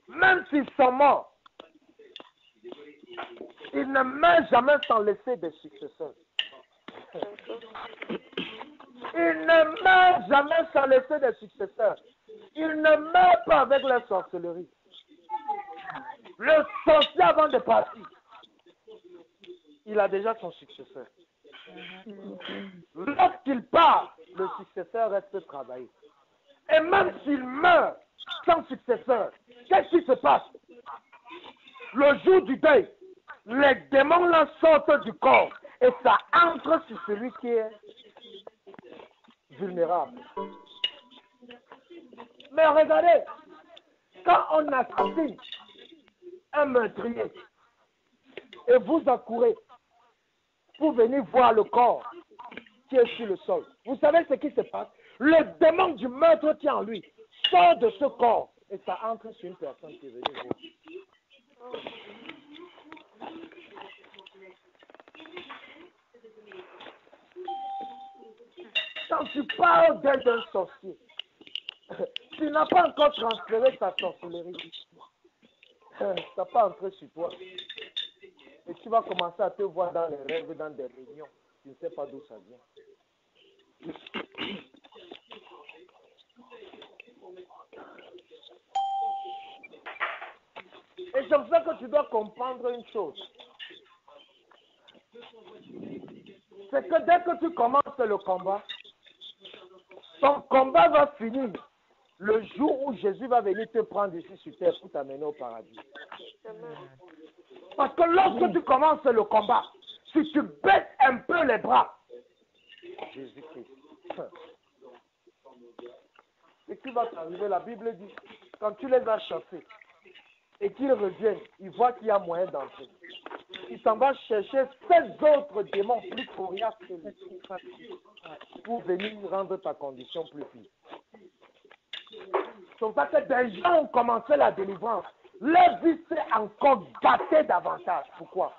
Même s'ils sont morts, ils ne meurent jamais sans laisser des successeurs. Ils ne meurent jamais sans laisser des successeurs. Ils ne meurent pas avec leur sorcellerie. Le sorcier, avant de partir, il a déjà son successeur. Lorsqu'il part, le successeur reste travailler. Et même s'il meurt sans successeur, qu'est-ce qui se passe? Le jour du deuil, les démons là sortent du corps et ça entre sur celui qui est vulnérable. Mais regardez, quand on assassine un meurtrier et vous accourez pour venir voir le corps qui est sur le sol, vous savez ce qui se passe? Le démon du meurtre qui est en lui sort de ce corps et ça entre sur une personne qui est venue voir. Quand tu parles d'un sorcier, tu n'as pas encore transféré ta sorcellerie. Ça n'a pas entré sur toi. Et tu vas commencer à te voir dans les rêves, dans des réunions. Tu ne sais pas d'où ça vient. Et c'est pour ça que tu dois comprendre une chose. C'est que dès que tu commences le combat, ton combat va finir le jour où Jésus va venir te prendre ici sur terre pour t'amener au paradis. Parce que lorsque tu commences le combat, si tu baisses un peu les bras, Jésus-Christ, et qui va t'arriver, la Bible dit, quand tu les as chassés et qu'ils reviennent, ils voient qu'il y a moyen d'entrer. il s'en va chercher 7 autres démons plus coriaces que lui pour venir rendre ta condition plus pire. C'est pour ça que des gens ont commencé la délivrance. Leur vie s'est encore gâtée davantage. Pourquoi?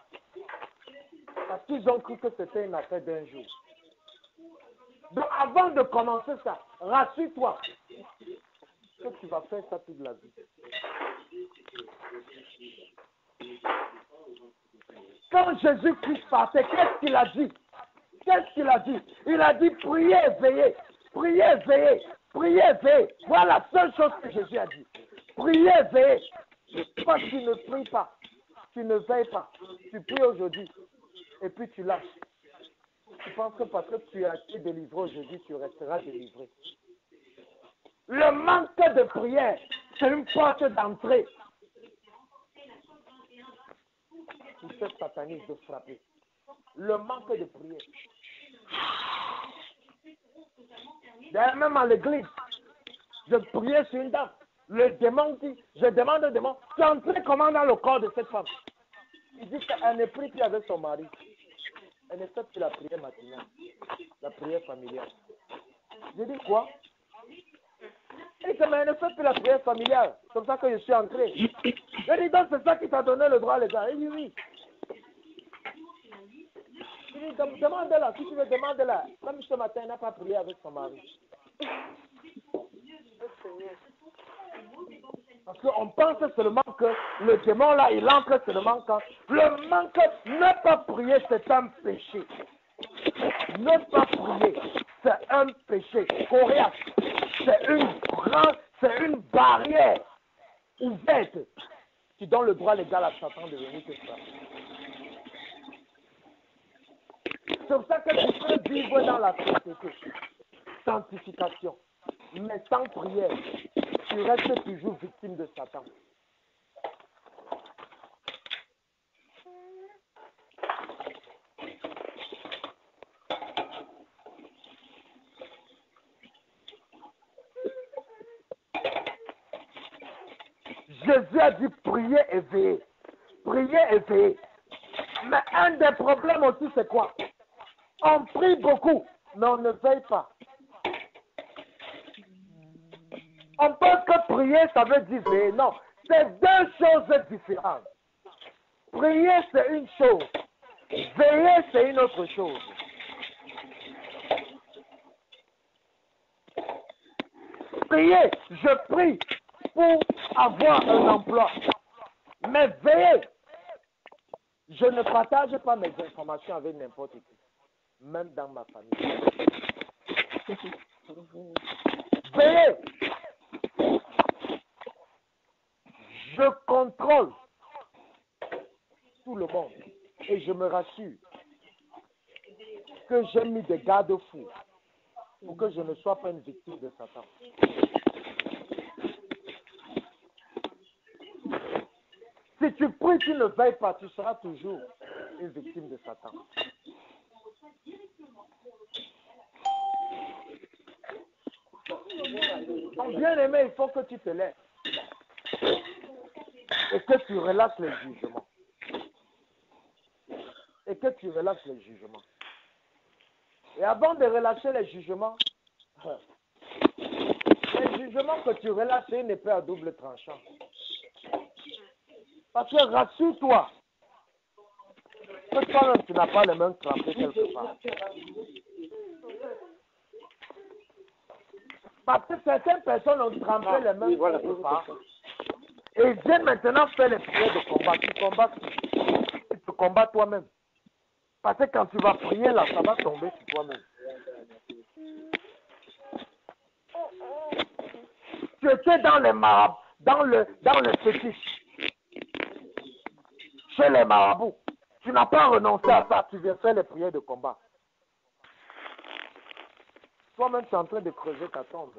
Parce qu'ils ont cru que c'était une affaire d'un jour. Donc avant de commencer ça, rassure-toi que tu vas faire ça toute la vie. Quand Jésus-Christ partait, qu'est-ce qu'il a dit? Qu'est-ce qu'il a dit? Il a dit priez et veillez. Priez et veillez. Priez et veillez. Voilà la seule chose que Jésus a dit. Priez et veillez. Parce que tu ne pries pas. Tu ne veilles pas. Tu pries aujourd'hui. Et puis tu lâches. Tu penses que parce que tu as été délivré aujourd'hui, tu resteras délivré. Le manque de prière, c'est une porte d'entrée. Pour cette satanique de frapper. Le manque de prière. D'ailleurs, même à l'église, je priais sur une dame. Le démon dit, je demande au démon, tu es entré comment dans le corps de cette femme? Il dit qu'elle ne prie plus avec son mari. Elle ne fait plus la prière matinale, la prière familiale. Je dis quoi? Il dit, mais elle ne fait plus la prière familiale. C'est comme ça que je suis entré. Je dis, donc c'est ça qui t'a donné le droit, les gars. Il dit, oui. Je dis, demande-la, si tu veux, demande-la. Même ce matin, elle n'a pas prié avec son mari. Parce qu'on pense seulement que le démon là, il entre seulement quand le manque, ne pas prier, c'est un péché. Ne pas prier, c'est un péché. Coriace, c'est une barrière ouverte qui donne le droit légal à Satan de venir te frapper. C'est pour ça que tu peux vivre dans la société. Sanctification. Mais sans prière, tu restes toujours victime de Satan. Jésus a dit prier et veiller. Prier et veiller. Mais un des problèmes aussi, c'est quoi? On prie beaucoup, mais on ne veille pas. On pense que prier, ça veut dire veiller. Non, c'est deux choses différentes. Prier, c'est une chose. Veiller, c'est une autre chose. Prier, je prie pour avoir un emploi. Mais veiller, je ne partage pas mes informations avec n'importe qui, même dans ma famille. Veiller, je contrôle tout le monde et je me rassure que j'ai mis des garde-fous pour que je ne sois pas une victime de Satan. Si tu pries, tu ne veilles pas, tu seras toujours une victime de Satan. Mon bien-aimé, il faut que tu te lèves et que tu relâches les jugements. Et que tu relâches les jugements. Et avant de relâcher les jugements, les jugements que tu relâches, c'est une épée à double tranchant. Parce que rassure-toi que toi-même tu n'as pas les mains trempées quelque part. Parce que certaines personnes ont trempé les mains quelque part. Et ils viennent maintenant faire les prières de combat. Tu te combats toi-même. Parce que quand tu vas prier là, ça va tomber sur toi-même. Tu étais dans les marabouts, dans le fétiche. Chez les marabouts. Tu n'as pas renoncé à ça, tu viens faire les prières de combat. Toi-même, tu es en train de creuser ta tombe.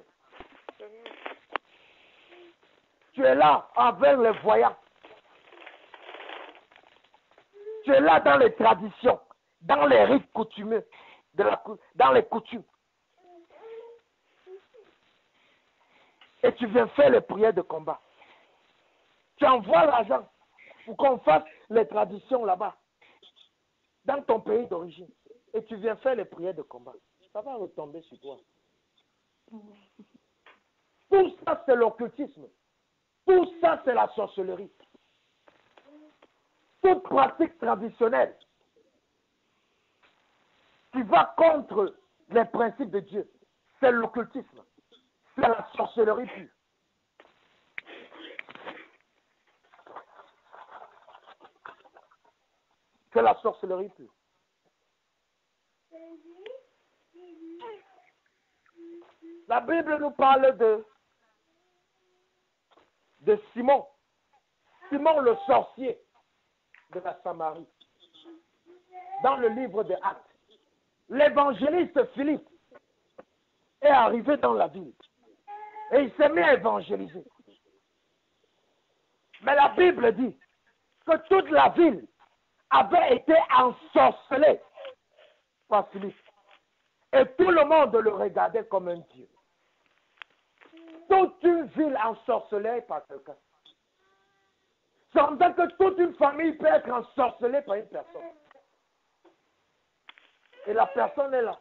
Tu es là avec les voyants. Tu es là dans les traditions, dans les rites coutumeux, dans les coutumes. Et tu viens faire les prières de combat. Tu envoies l'argent pour qu'on fasse les traditions là-bas. dans ton pays d'origine et tu viens faire les prières de combat, ça va retomber sur toi. Tout ça, c'est l'occultisme. Tout ça, c'est la sorcellerie. Toute pratique traditionnelle qui va contre les principes de Dieu, c'est l'occultisme. C'est la sorcellerie pure. C'est la sorcellerie pure. La Bible nous parle de Simon. Simon le sorcier de la Samarie. Dans le livre des Actes. L'évangéliste Philippe est arrivé dans la ville. Et il s'est mis à évangéliser. Mais la Bible dit que toute la ville avait été ensorcelée par Philippe. Et tout le monde le regardait comme un dieu. Toute une ville ensorcelée par quelqu'un. Ça veut dire que toute une famille peut être ensorcelée par une personne. Et la personne est là.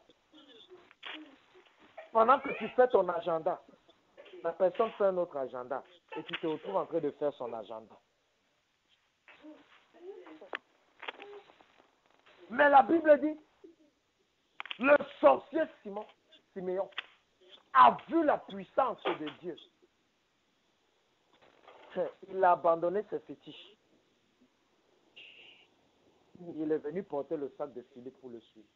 Pendant que tu fais ton agenda, la personne fait un autre agenda. Et tu te retrouves en train de faire son agenda. Mais la Bible dit, le sorcier Siméon, a vu la puissance de Dieu. Il a abandonné ses fétiches. Il est venu porter le sac de Philippe pour le suivre.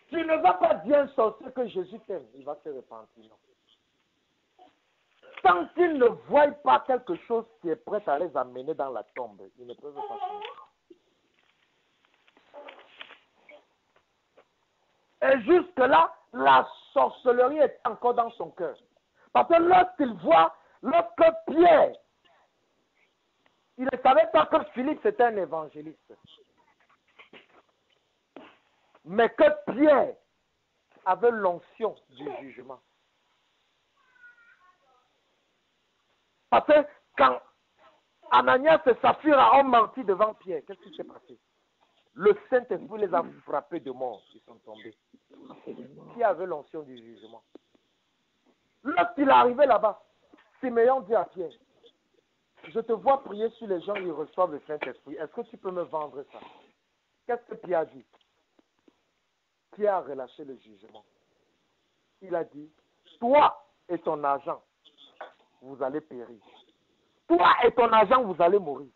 Tu ne vas pas dire un sorcier que Jésus t'aime, il va se repentir. Non. Tant qu'ils ne voient pas quelque chose qui est prêt à les amener dans la tombe, ils ne peuvent pas changer. Et jusque-là, la sorcellerie est encore dans son cœur. Parce que lorsque Pierre, il ne savait pas que Philippe était un évangéliste. Mais que Pierre avait l'onction du jugement. Parce que quand Ananias et Saphira ont menti devant Pierre, qu'est-ce qui s'est passé? Le Saint-Esprit les a frappés de mort, ils sont tombés. Qui avait l'onction du jugement? Lorsqu'il est arrivé là-bas, Siméon dit à Pierre, je te vois prier sur les gens, ils reçoivent le Saint-Esprit. Est-ce que tu peux me vendre ça? Qu'est-ce que Pierre a dit? Pierre a relâché le jugement. Il a dit, toi et ton argent, vous allez périr. Toi et ton argent, vous allez mourir.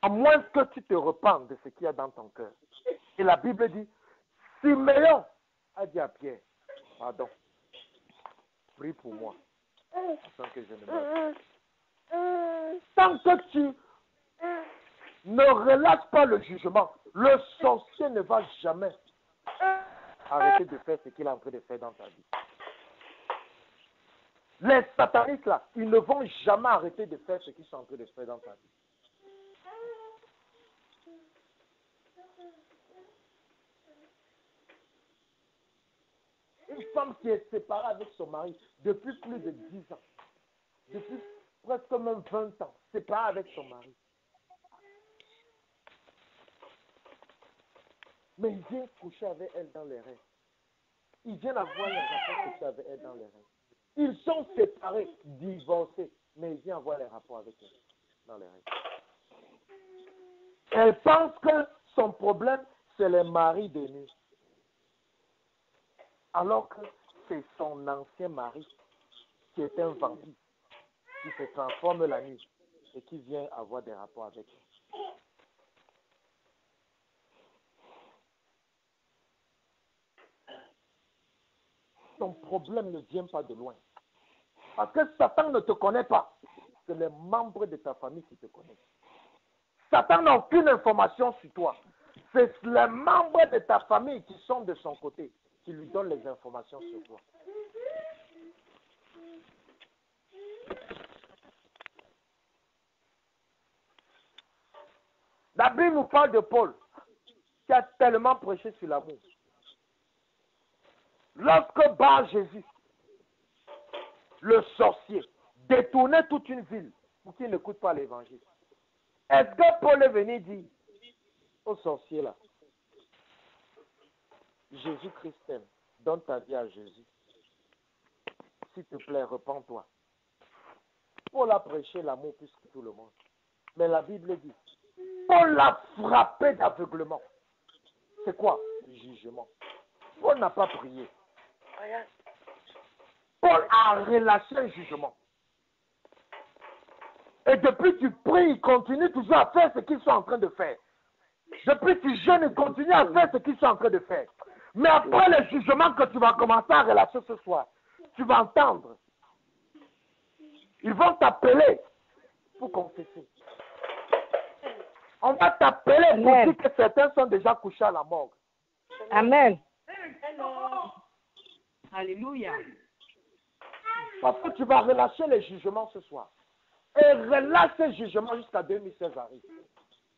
À moins que tu te repentes de ce qu'il y a dans ton cœur. Et la Bible dit, Siméon a dit à Pierre, pardon, prie pour moi, afin que je ne meure pas. Tant que tu ne relâches pas le jugement, le sorcier ne va jamais arrêter de faire ce qu'il est en train de faire dans ta vie. Les satanistes là, ils ne vont jamais arrêter de faire ce qu'ils sont en train de faire dans ta vie. Une femme qui est séparée avec son mari depuis plus de 10 ans, depuis presque même 20 ans, séparée avec son mari. Mais il vient coucher avec elle dans les rêves. Il vient avoir les rapports coucher avec elle dans les rêves. Ils sont séparés, divorcés, mais il vient avoir les rapports avec elle dans les rêves. Elle pense que son problème, c'est le mari de nuit. Alors que c'est son ancien mari qui est un vampire, qui se transforme la nuit et qui vient avoir des rapports avec elle. Ton problème ne vient pas de loin. Parce que Satan ne te connaît pas. C'est les membres de ta famille qui te connaissent. Satan n'a aucune information sur toi. C'est les membres de ta famille qui sont de son côté qui lui donnent les informations sur toi. La Bible nous parle de Paul qui a tellement prêché sur l'amour. Lorsque Bar Jésus, le sorcier, détourner toute une ville pour qu'ils n'écoutent pas l'évangile. Est-ce que Paul est venu dire aux sorciers là, Jésus-Christ t'aime, donne ta vie à Jésus. S'il te plaît, repens-toi. Paul a prêché l'amour plus que tout le monde. Mais la Bible dit, Paul l'a frappé d'aveuglement. C'est quoi? Le jugement. Paul n'a pas prié. Paul a relâché le jugement. Et depuis tu pries, il continue toujours à faire ce qu'ils sont en train de faire. Depuis tu jeûnes, il continue à faire ce qu'ils sont en train de faire. Mais après le jugement que tu vas commencer à relâcher ce soir, tu vas entendre. Ils vont t'appeler pour confesser. On va t'appeler pour dire que certains sont déjà couchés à la morgue. Amen. Alléluia. Parce que tu vas relâcher les jugements ce soir. Et relâche ces jugements jusqu'à 2016 arrive.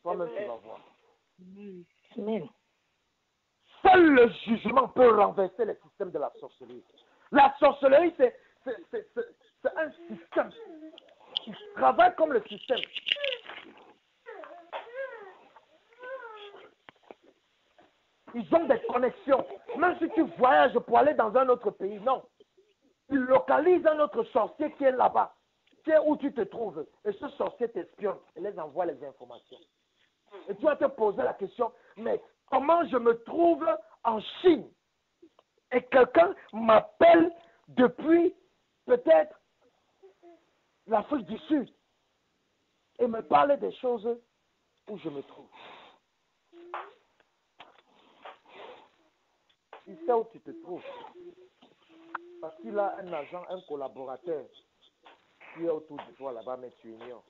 Toi-même, tu vas voir. Amen. Seul le jugement peut renverser le système de la sorcellerie. La sorcellerie, c'est un système qui travaille comme le système. Ils ont des connexions. Même si tu voyages pour aller dans un autre pays, non. Ils localisent un autre sorcier qui est là-bas. Tu sais où tu te trouves. Et ce sorcier t'espionne et les envoie les informations. Et tu vas te poser la question, mais comment je me trouve en Chine? Et quelqu'un m'appelle depuis peut-être l'Afrique du Sud et me parle des choses où je me trouve. Il sait où tu te trouves. Parce qu'il a un agent, un collaborateur qui est autour de toi là-bas, mais tu ignores.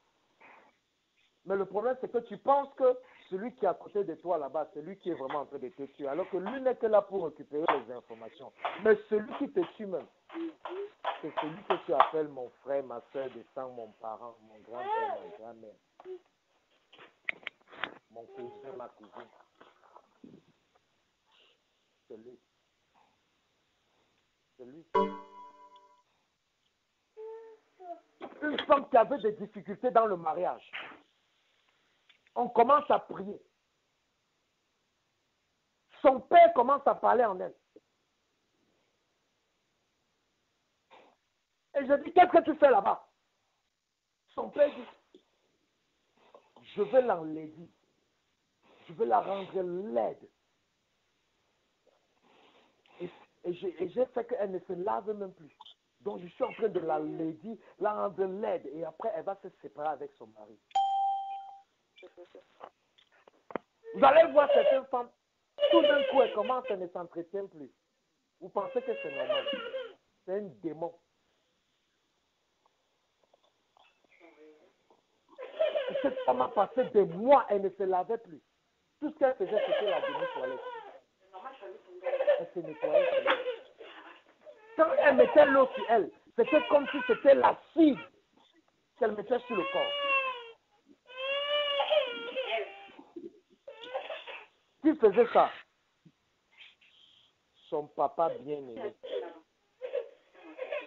Mais le problème, c'est que tu penses que celui qui est à côté de toi là-bas, c'est lui qui est vraiment en train de te tuer, alors que lui n'est que là pour récupérer les informations. Mais celui qui te tue même, c'est celui que tu appelles mon frère, ma soeur de sang, mon parent, mon grand-père, ma grand-mère, mon cousin, ma cousine. C'est lui. C'est lui. Une femme qui avait des difficultés dans le mariage. On commence à prier. Son père commence à parler en elle. Et je dis, qu'est-ce que tu fais là-bas? Son père dit, je vais l'enlaidir. Je vais la rendre laide. Et j'ai fait qu'elle ne se lave même plus. Donc je suis en train de la laidir, la rendre laide. Et après, elle va se séparer avec son mari. Vous allez voir certaines femmes, tout d'un coup, elles commencent, elles ne s'entretiennent plus. Vous pensez que c'est normal. C'est un démon. Et cette femme a passé des mois, elle ne se lavait plus. Tout ce qu'elle faisait, c'était la demi-toilette. Elle se nettoyait. Quand elle mettait l'eau sur elle, c'était comme si c'était l'acide qu'elle mettait sur le corps. Qui faisait ça? Son papa bien-aimé.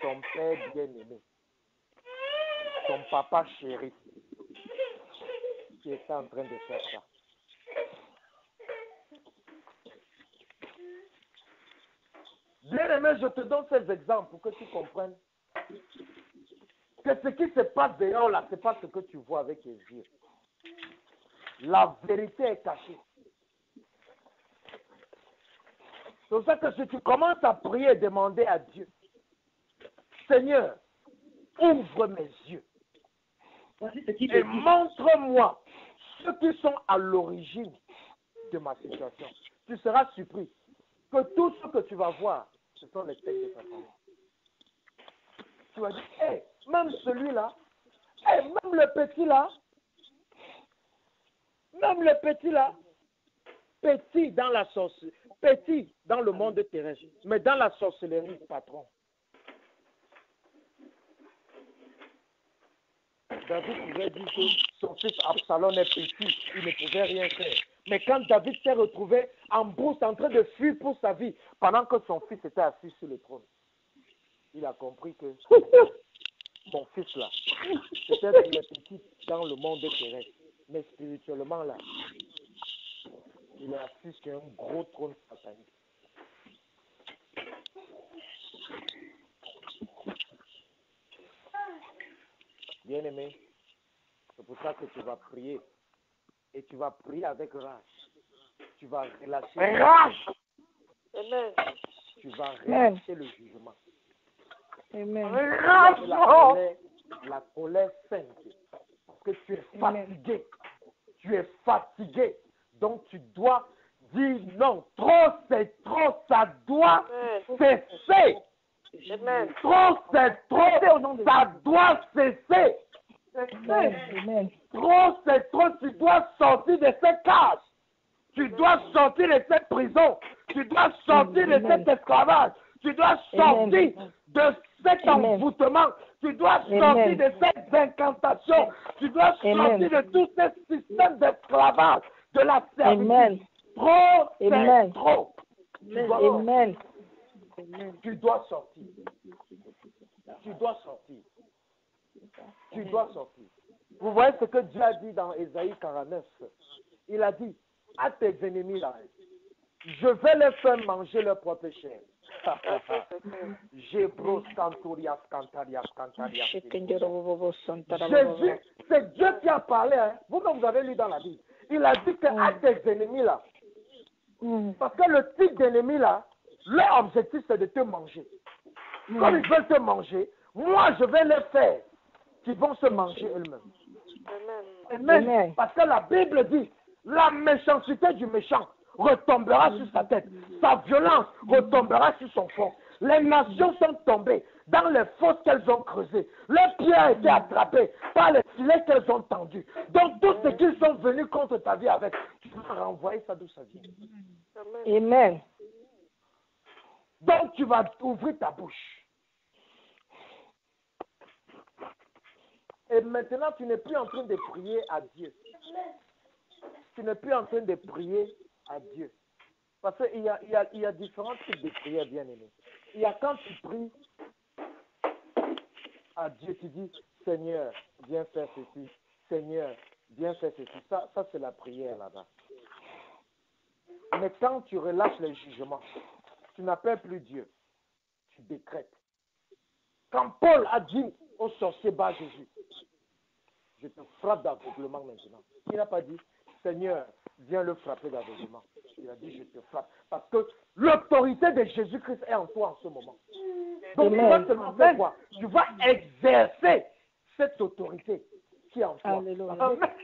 Son père bien-aimé. Son papa chéri. Qui était en train de faire ça. Bien-aimé, je te donne ces exemples pour que tu comprennes que ce qui se passe dehors là, ce n'est pas ce que tu vois avec les yeux. La vérité est cachée. C'est pour ça que si tu commences à prier et demander à Dieu, Seigneur, ouvre mes yeux et montre-moi ceux qui sont à l'origine de ma situation. Tu seras surpris que tout ce que tu vas voir, ce sont les textes de Satan. Tu vas dire, hey, même celui-là, hey, même le petit là, petit dans la sorcellerie, petit dans le monde terrestre, mais dans la sorcellerie, patron. David pouvait dire que son fils Absalom est petit, il ne pouvait rien faire. Mais quand David s'est retrouvé en brousse, en train de fuir pour sa vie, pendant que son fils était assis sur le trône, il a compris que mon fils là, peut-être qu'il est petit dans le monde terrestre, mais spirituellement là, il est assis sur un gros trône satanique. Bien-aimé, c'est pour ça que tu vas prier. Et tu vas prier avec rage. Tu vas relâcher. Rage! Amen. Tu vas relâcher le jugement. Amen. La colère sainte. Parce que tu es fatigué. Tu es fatigué. Donc tu dois dire non. Trop, c'est trop. Ça doit cesser. Amen. Trop, c'est trop. Ça doit cesser. Amen. Trop, c'est trop. Tu dois sortir de cette cage. Tu dois sortir de cette prison. Tu dois sortir de cet esclavage. Tu dois sortir de cet envoûtement. Tu dois sortir de cette incantation. Tu dois sortir de tout ce système d'esclavage, de la servitude. Trop, c'est trop. Amen. Tu dois sortir. Tu dois sortir. Tu dois sortir. Vous voyez ce que Dieu a dit dans Ésaïe 49. Il a dit à tes ennemis là, je vais les faire manger leur propre chair. Jésus, c'est Dieu qui a parlé. Hein. Vous avez lu dans la Bible. Il a dit que à tes ennemis là, parce que le type d'ennemi là, leur objectif c'est de te manger. Comme ils veulent te manger, moi je vais les faire qui vont se manger eux-mêmes. Amen. Parce que la Bible dit, la méchanceté du méchant retombera sur sa tête. Sa violence retombera sur son front. Les nations sont tombées dans les fosses qu'elles ont creusées. Leurs pieds ont été attrapés par les filets qu'elles ont tendus. Donc tout ce qu'ils sont venus contre ta vie avec, tu vas renvoyer ça d'où ça vient. Amen. Donc tu vas ouvrir ta bouche. Et maintenant, tu n'es plus en train de prier à Dieu. Tu n'es plus en train de prier à Dieu. Parce qu'il y a différents types de prières, bien-aimés. Il y a quand tu pries à Dieu, tu dis, Seigneur, viens faire ceci. Seigneur, viens faire ceci. Ça c'est la prière là-bas. Mais quand tu relâches les jugements, tu n'appelles plus Dieu. Tu décrètes. Quand Paul a dit au sorcier bas Jésus, je te frappe d'aveuglement maintenant. Il n'a pas dit, Seigneur, viens le frapper d'aveuglement. Il a dit, je te frappe. Parce que l'autorité de Jésus-Christ est en toi en ce moment. Donc, tu vas seulement faire quoi? Tu vas exercer cette autorité qui est en toi.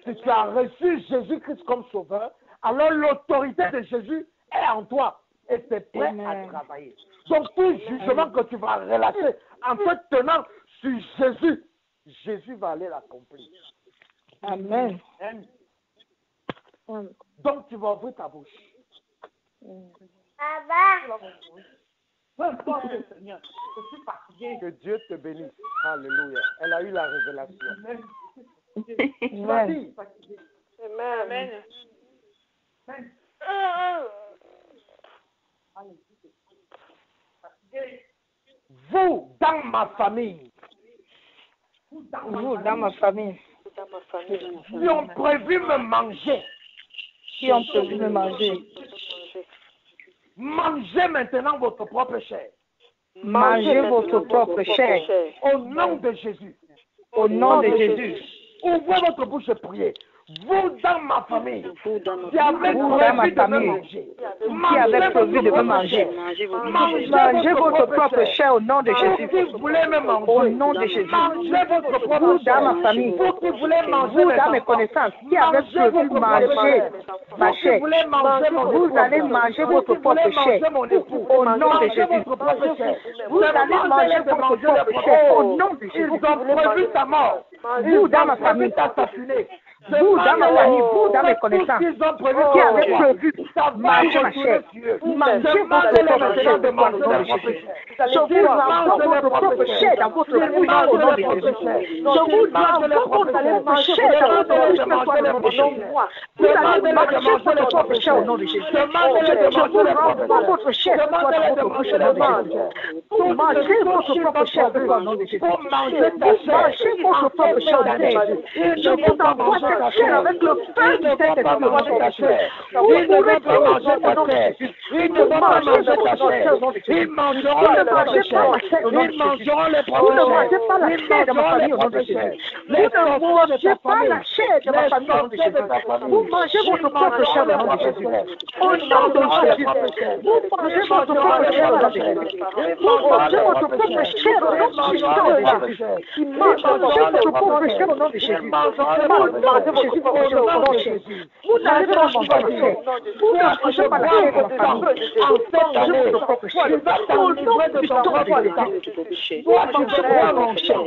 Si tu as reçu Jésus-Christ comme sauveur, alors l'autorité de Jésus est en toi. Et c'est prêt à travailler. Donc, tout jugement que tu vas relâcher en te tenant sur Jésus, Jésus va aller l'accomplir. Amen. Donc, tu vas ouvrir ta bouche. Seigneur, je suis fatigué. Que Dieu te bénisse. Alléluia. Elle a eu la révélation. Amen. Amen. Vous, dans ma famille. Vous, dans ma famille. Qui ont prévu me manger. Qui ont prévu me manger. Mangez maintenant votre propre chair. Mangez votre propre chair. Au nom de Jésus. Au nom de Jésus. Ouvrez votre bouche et priez. Vous dans ma famille, qui avez prévu de me manger, mangez votre propre chair au nom de Jésus. Au nom de Jésus. Vous dans ma famille, vous dans mes connaissances, qui avez prévu de manger ma chair, vous allez manger votre propre chair au nom de Jésus. Vous allez manger votre propre chair au nom de Jésus. Vous avez prévu ta mort. Vous dans ma famille, vous dans ma famille, vous dans mes connaissances, qui avez prévu manger ma chair, manger votre propre chair de mon nom de Jésus. Je vous rends votre propre chair dans votre bouche au nom de Jésus. Je vous rends votre propre chair dans votre bouche au nom de Jésus. Vous allez manger votre propre chair au nom de Jésus. Je vous rends votre chair dans votre bouche au nom de Jésus. Vous mangez votre propre chair au nom de Jésus. Vous mangez votre propre chair au nom de Jésus. Je vous envoie cette chair avec le feu du Saint-Esprit au nom de Jésus. Vous pourrez pas manger au nom de Jésus. Vous mangez votre chair au nom de Jésus. Vous ne mangez pas la chair au nom de Jésus. Vous ne mangez pas la chair de ma famille au nom de Jésus. Vous ne mangez pas la chair de ma famille au nom de Jésus. Vous mangez votre propre chair au nom de Jésus. Au nom de Jésus. Vous mangez votre propre chair au nom de Jésus. Vous mangez votre propre chair au nom de Jésus. Vous mangez votre propre chair au nom de Jésus. Vous n'allez pas manger la chair. Vous ne mangez pas la chair de ma famille. Mangez votre propre chair. Au nom puissant de Jésus. Vous mangez mon chair.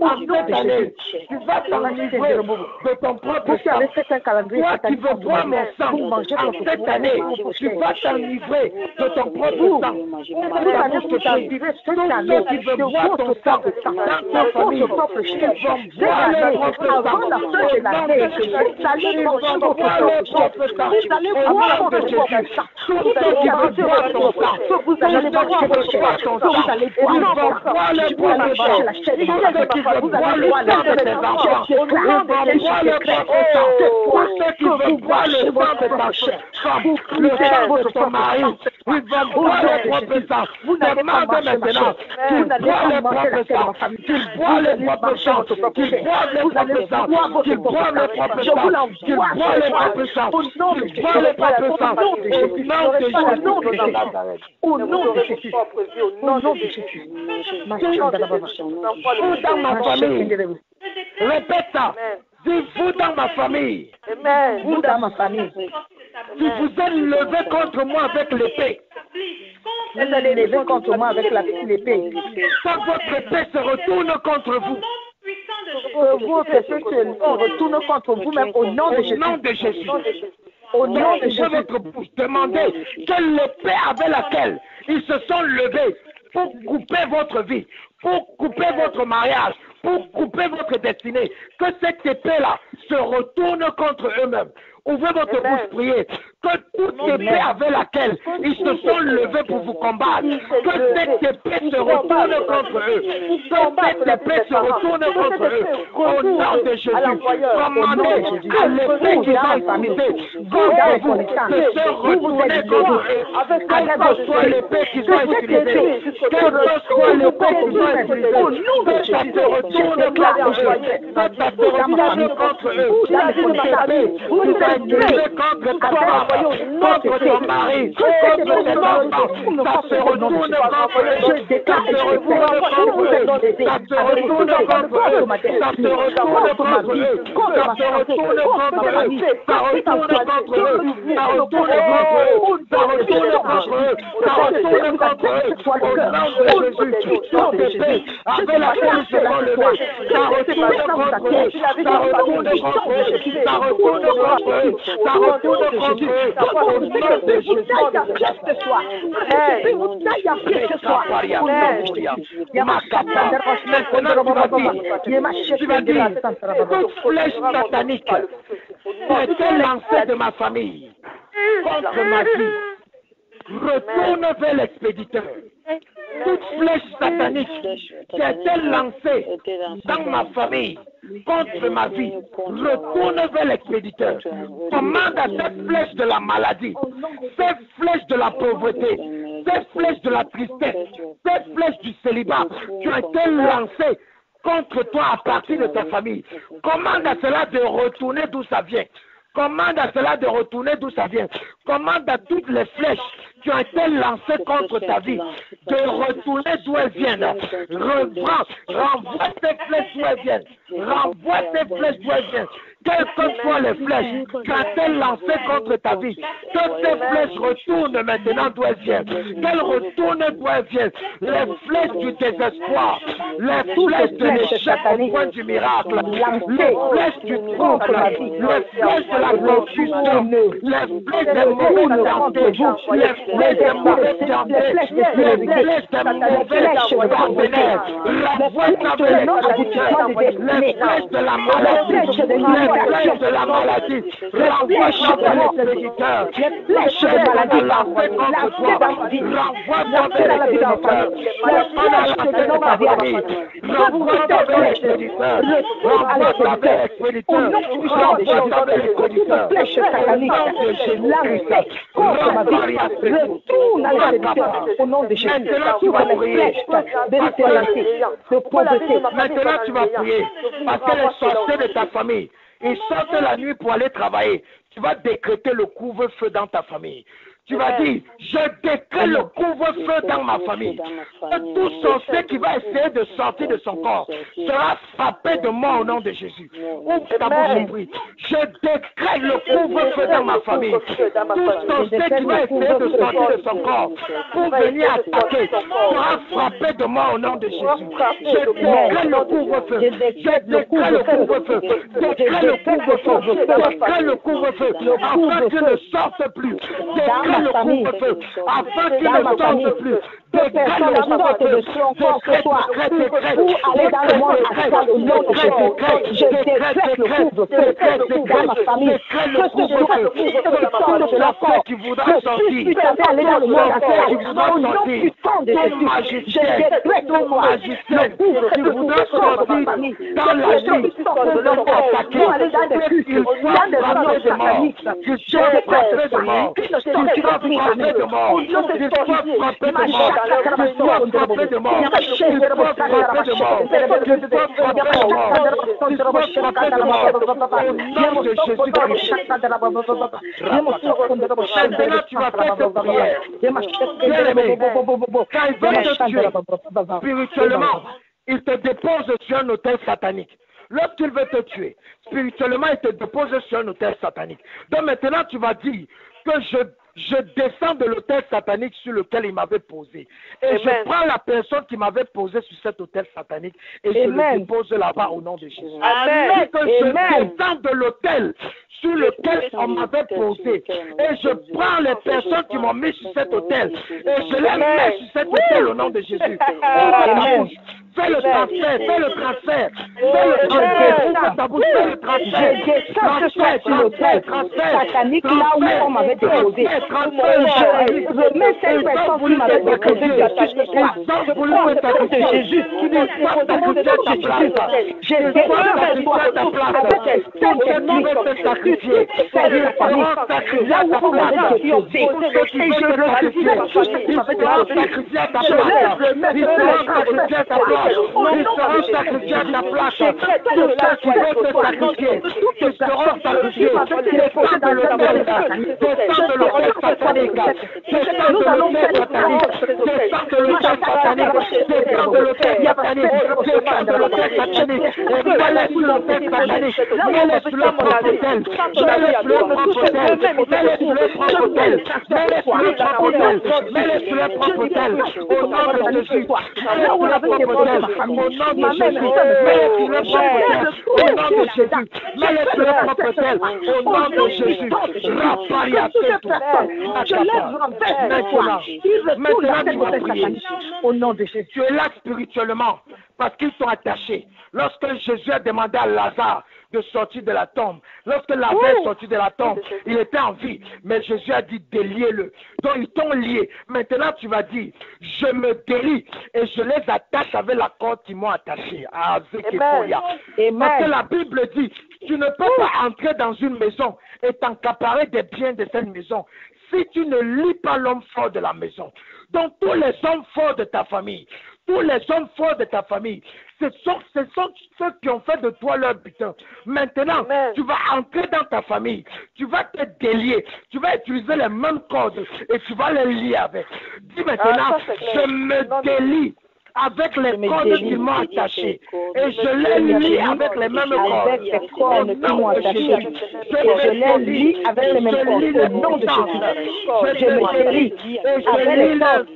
Au nom de Jésus. Tu vas t'enivrer de ton propre sang. Toi qui veux boire mon sang cette année, tu vas t'enivrer de ton propre sang. Vous allez t'enivrer cette année de votre sang dans ta famille. Votre chair. Avant la fin de l'année, vous allez manger votre propre chair. Vous allez boire votre propre sang. Vous allez boire ton sang. Vous allez manger votre chair. Vous allez boire votre sang. Vous allez manger la chair de votre sang. Vous allez boire la chair de votre sang. Vous boire le sang de ta chair. Vous cuisez votre mari. Vous boire le propre sang. Vous n'allez pas manger ma chair. Vous n'allez pas manger la chair de ma famille. Tu bois le propre sang. Tu bois le propre sang. Tu bois le propre sang. Tu bois le propre sang. Tu bois le propre sang. Au nom de Jésus. Au nom de Jésus. Vous dans ma famille. Répète ça. Dis-vous dans ma famille. Vous dans ma famille. Si vous êtes levé contre moi avec l'épée, vous allez lever contre moi avec l'épée. Quand votre épée se retourne contre vous, votre épée se retourne contre vous-même au nom de Jésus. Au nom de Jésus. Au nom de Jésus. Votre bouche, demandez quelle épée avec laquelle ils se sont levés pour couper votre vie, pour couper votre mariage, pour couper votre destinée. Que cette épée-là se retourne contre eux-mêmes. Ouvrez votre bouche, priez. Que toute épée avec laquelle ils se sont levés pour vous combattre, que cette épée se retourne contre eux. Que cette épée se retourne contre eux. Au nom de Jésus, commandez à l'épée qui va utiliser contre vous de se retourner contre eux. Quelle que soit l'épée qu'ils ont utilisée, quelle que soit l'épée qu'ils ont utilisée, que ça se retourne contre eux. Que ça se retourne contre eux. Vous êtes contre ta femme, contre ton mari, contre tes enfants, ça se retourne contre eux, ça se retourne contre eux, ça se retourne contre eux, ça se retourne contre eux, ça se retourne contre eux, ça retourne contre eux, ça retourne contre eux, ça retourne contre eux, ça retourne contre eux, au nom de Jésus, toute épée avec laquelle ils se sont levés, ça retourne contre eux, ça retourne contre eux, ça retourne contre eux, ça retourne contre eux, au nom de Jésus. Tu vas dire, toute flèche satanique qui a été lancée de ma famille contre ma vie, retourne vers l'expéditeur. Toute flèche satanique qui a été lancée dans ma famille contre ma vie, retourne vers l'expéditeur. Commande à cette flèche de la maladie, cette flèche de la pauvreté, cette flèche de la tristesse, cette flèche du célibat qui a été lancée contre toi à partir de ta famille. Commande à cela de retourner d'où ça vient. Commande à cela de retourner d'où ça vient. Commande à toutes les flèches qui ont été lancées contre ta vie de retourner d'où elles viennent. Renvoie ces flèches d'où elles viennent. Renvoie ces flèches d'où elles viennent. quelles que soient les flèches qu'a-t-elle lancées contre ta vie, que ces flèches retournent maintenant d'où elles viennent, qu'elles retournent d'où elles viennent, les flèches du désespoir, les flèches de l'échec au point du miracle, les flèches du trouble, les flèches de la confusion, les flèches des mauvaises santé, les flèches des mauvaises santé, les flèches des mauvaises partenaires, renvoie ta bénédiction, les flèches de la maladie, les flèches de la maladie, renvoie ta bénédiction, les flèches de la maladie, renvoie contre toi, renvoie ta bénédiction, renvoie ta bénédiction, renvoie ta bénédiction, renvoie ta bénédiction, flèche satanique, l'arrêt contre ma vie, retourne à la bénédiction, au nom de Jésus, maintenant tu vas prier, de pauvreté, maintenant tu vas prier, parce que les sorciers de ta famille, ils sortent la nuit pour aller travailler, tu vas décréter le couvre-feu dans ta famille. Tu vas dire, je décrète le couvre-feu dans ma famille. Tout sorcier qui va essayer de sortir de son corps sera frappé de mort au nom de Jésus. Ouvre ta bouche et prie. Je décrète le couvre-feu dans ma famille. Tout sorcier qui va essayer de sortir de son corps pour venir attaquer sera frappé de mort au nom de Jésus. Je décrète le couvre-feu. Je décrète le couvre-feu. Je décrète le couvre-feu. Je décrète le couvre-feu. Afin qu'il ne sorte plus. Le couvre-feu, afin qu'il ne sorte plus. Décrète le couvre-feu. Pour aller dans le monde astral au nom de Jésus. Je décrète le couvre-feu dans ma famille. Que ce soit de la porte qui voudra sortir, aller dans le monde astral au nom puissant de Jésus. Je décrète le couvre-feu qui voudra sortir dans la nuit de l'homme attaqué. Pour aller dans des cultes, dans des réunions sataniques. Je décrète de mort. Tu vas frapper de mort. Tu vas frapper de mort. Tu vas frapper de mort. Tu vas frapper de mort. Tu vas frapper de mort. Tu vas frapper de mort. Au nom de Jésus-Christ. Maintenant, tu vas faire cette prière. Bien-aimé, quand il veut te tuer spirituellement, il te dépose sur un autel satanique. Lorsqu'il veut te tuer, spirituellement, il te dépose sur un autel satanique. Donc maintenant, tu vas dire que je descends de l'autel satanique sur lequel il m'avait posé. Et je prends la personne qui m'avait posé sur cet autel satanique et je le dépose là-bas au nom de Jésus. Amen. Que je descends de l'autel sur lequel on m'avait posé et je prends les personnes qui m'ont mis sur cet autel et je les mets sur cet autel au nom de Jésus. Amen. Fais le transfert, fais le transfert, fais le transfert, ouvre ta bouche, fais le transfert. Je descends sur l'autel satanique là où on m'avait déposé. Je remets cette personne qui m'avait déposé au nom de Jésus. Je déclare ta sacrifier. Là où on m'avait déposé. Et je refuse tout ce qui m'avait déposé. Je ta place. Ils seront sacrifiés à ta place. Tous ceux qui veulent te sacrifier, ils seront sacrifiés. Descends de l'autel satanique. Descends de l'autel satanique. Descends de l'autel satanique. Descends de l'autel satanique. Descends de l'autel satanique. Descends de l'autel satanique. Et mets-les sur l'autel satanique. Mets-les sur le propre autel. Mets-les sur le propre autel. Mets-les sur le propre autel. Mets-les sur le propre autel. Mets-les sur le propre autel. Au nom de Jésus. Là où la propre autel. Au nom de Jésus, mets-les sur le propre autel. Au nom de Jésus, mets-les sur le propre autel. Au nom de Jésus, je lève maintenant tu vas prier. Au nom de Jésus, tu es là spirituellement parce qu'ils sont attachés. Lorsque Jésus a demandé à Lazare de sortir de la tombe, lorsque Lazare est sorti de la tombe, il était en vie, mais Jésus a dit déliez-le. Donc ils t'ont lié. Maintenant tu vas dire, je me délie et je les attache avec la corde qui m'ont attaché. Parce que la Bible dit, tu ne peux pas entrer dans une maison et t'accaparer des biens de cette maison si tu ne lis pas l'homme fort de la maison. Donc tous les hommes forts de ta famille, tous les hommes forts de ta famille, ce sont ceux qui ont fait de toi leur butin. Maintenant, tu vas entrer dans ta famille, tu vas te délier, tu vas utiliser les mêmes cordes et tu vas les lier avec. Dis maintenant, je me délie avec les cordes qu'ils m'ont attachées. Et je les lie avec les mêmes cordes. Avec les cordes qui m'ont attaché. Je les lie avec les mêmes cordes. Au nom de Jésus. Je me délie avec les cordes.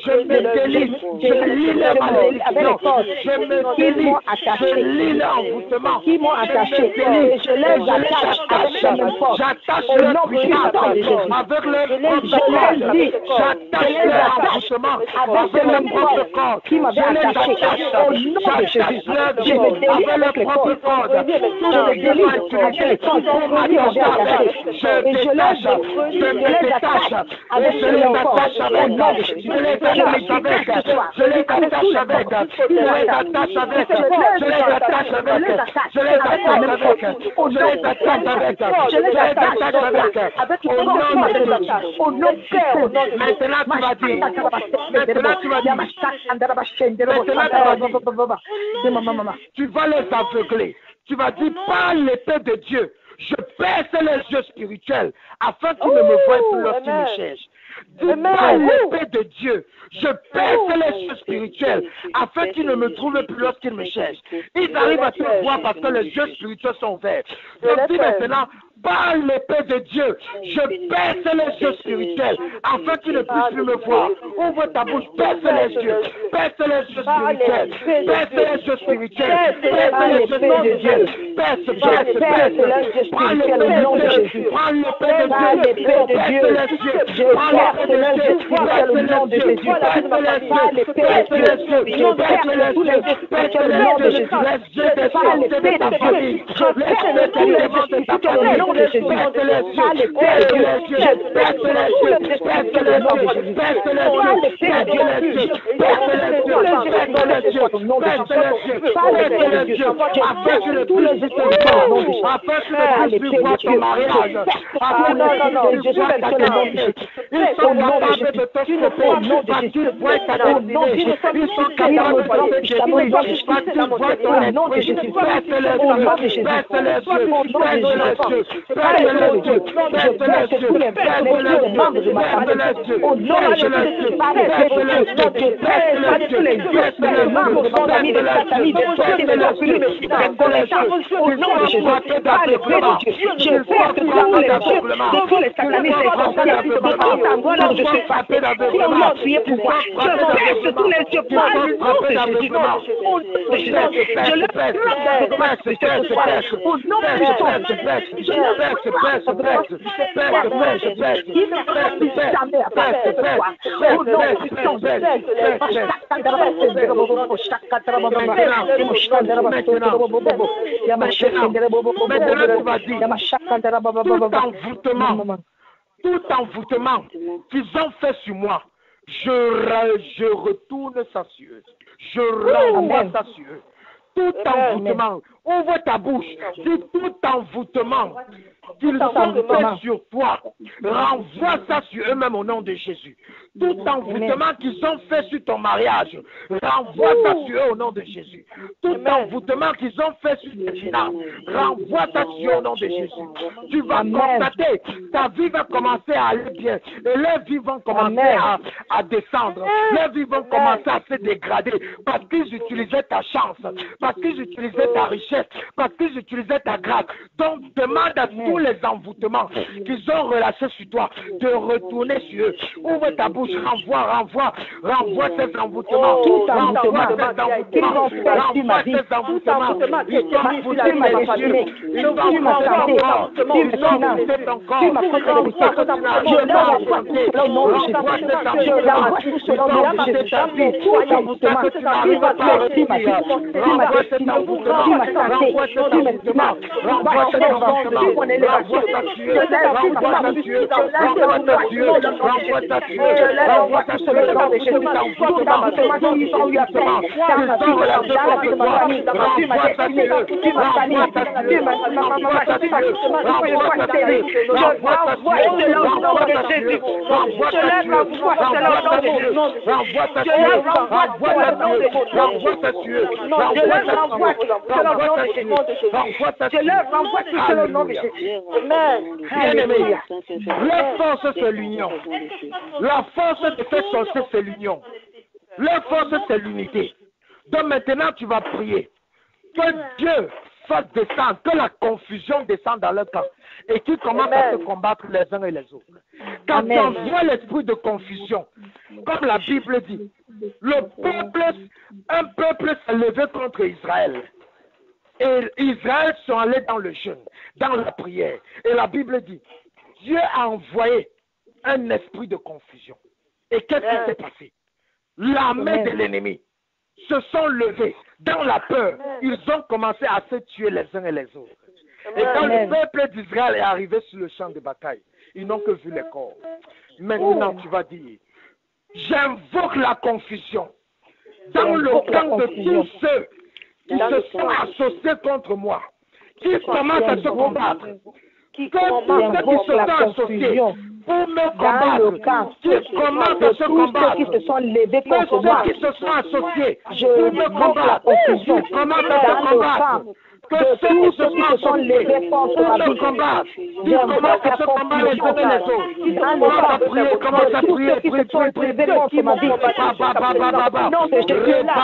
Je me délie. Je lis les malédictions. Je me délie. Je lis l'envoûtement. Qui m'ont attaché. Et je les attache avec les mêmes cordes. J'attache Au leur nom de puissance Jésus. avec leur propre Je les lis. j'attache leur envoûtement avec leur propre corps. Qui m'avait attaché. Au nom de Jésus. Je me délie avec les cordes. Je me délie avec les cordes qui m'avaient attaché. Et je les attache avec les mêmes cordes. Au nom de Jésus. Je les attache avec. Je les attache avec. Je les attache avec. Je les attache avec. Je les attache avec. Je les attache avec. Je les attache avec. Au nom de Jésus. Maintenant tu vas dire. Maintenant tu vas dire. Tu vas les aveugler. Tu vas dire par l'épée de Dieu. Je perce les yeux spirituels afin qu'ils ne me voient plus lorsqu'ils me cherchent. Dis par l'épée de Dieu, je perce les yeux spirituels afin qu'ils ne me trouvent plus lorsqu'ils me cherchent. Ils arrivent à te voir parce que les yeux spirituels sont ouverts. Donc dis maintenant, par l'épée de Dieu, je perce les yeux spirituels afin qu'ils ne puissent plus me voir. Ouvre ta bouche, perce les yeux spirituels, perce les yeux spirituels, perce les yeux spirituels, perce, prends l'épée de Dieu, prends l'épée de Dieu, perce les yeux, prends l'épée de Dieu, perce les yeux, perce les yeux, perce les yeux, perce les yeux, perce les yeux des sorciers de ta famille, les yeux des démons de ta famille. Perce les yeux, perce les yeux, perce les yeux, perce les yeux, perce les yeux, perce les yeux, perce les yeux, afin que le plus de ton corps, afin que le plus voit ton mariage, afin que le plus voit ta destinée. Ils sont capables de te stopper parce qu'ils voient ta destinée. Ils sont capables de te détruire parce qu'ils voient ton esprit. Perce les yeux, perce les yeux, perce les yeux. Tout envoûtement qu'ils ont fait sur moi, je retourne ça sur eux. Je renvoie ça sur eux. Tout envoûtement, ouvre ta bouche, dis tout envoûtement qu'ils ont fait sur toi, renvoie ça sur eux-mêmes au nom de Jésus. Tout envoûtement qu'ils ont fait sur ton mariage, renvoie ça sur eux au nom de Jésus. Tout envoûtement qu'ils ont fait sur tes finances, renvoie ça sur eux au nom de Jésus. Tu vas constater, ta vie va commencer à aller bien, et leurs vies vont commencer à descendre, leurs vies vont commencer à se dégrader, parce qu'ils utilisaient ta chance, parce qu'ils utilisaient ta richesse, parce qu'ils utilisaient ta grâce. Donc demande à tous les envoûtements qu'ils ont relâchés sur toi de retourner sur eux. Ouvre ta bouche, renvoie ces envoûtements. Tout envoûtement qu'ils ont fait sur ma vie, tout envoûtement qu'ils ont fait sur ma famille, ils ont envoûté ton corps, ils ont envoûté ton corps, je leur envoie tout cela au nom de Jésus. Je leur envoie tout cela au nom de Jésus. Tout envoûtement qui va tuer ma vie, ma destinée, ma santé, mes finances, mon élévation, Bien-aimé, la force c'est l'union. La force de faire sortir c'est l'union. Leur force, c'est l'unité. Donc maintenant, tu vas prier. Que Dieu fasse descendre, que la confusion descende dans leur camp. Et qu'ils commencent à se combattre les uns et les autres. Quand on voit l'esprit de confusion, comme la Bible dit, un peuple s'est levé contre Israël. Et Israël sont allés dans le jeûne, dans la prière. Et la Bible dit, Dieu a envoyé un esprit de confusion. Et qu'est-ce qui s'est passé? L'armée de l'ennemi se sont levés dans la peur. Ils ont commencé à se tuer les uns et les autres. Et quand le peuple d'Israël est arrivé sur le champ de bataille, ils n'ont que vu les corps. Maintenant, tu vas dire, j'invoque la confusion dans le camp de tous ceux qui se sont associés contre moi, qui commencent à se combattre. Que tous ceux qui se sont associés pour me combattre, qui commencent à se combattre, qui se sont levés contre moi, ceux qui se sont associés pour me combattre, qui commencent à se combattre, que ceux qui se sont levés contre me combattre, qui commencent à se combattre les uns et les autres, commence à prier, prier contre ma vie. Non, c'est Jésus là.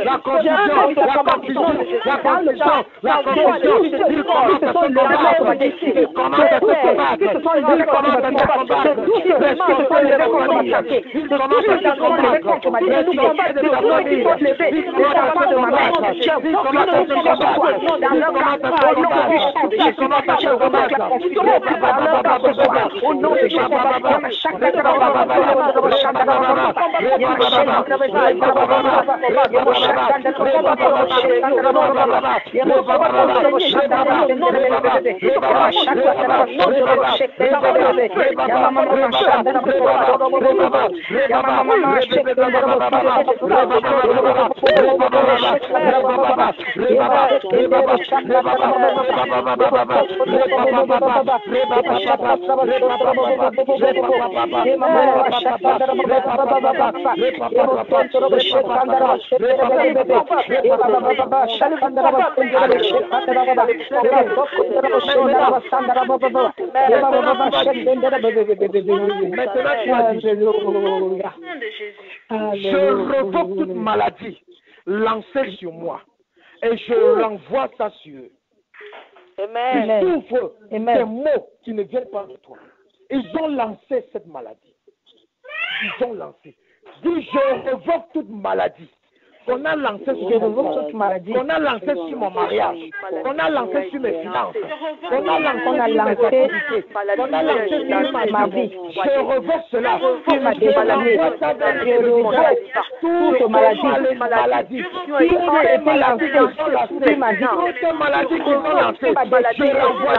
La confusion. Je revoque toute maladie lancée sur moi et je renvoie ça sur eux. Ils souffrent des mots qui ne viennent pas de toi. Ils ont lancé cette maladie. Ils ont lancé. Dis, je revoque toute maladie qu'on a lancé sur qu'on a lancé sur mon mariage, qu'on a lancé sur mes finances, qu'on a lancé sur ma vie. Je revoque cela. Toute maladie qui ont été lancées sur ma vie, toutes maladies qui sont lancées, je renvoie.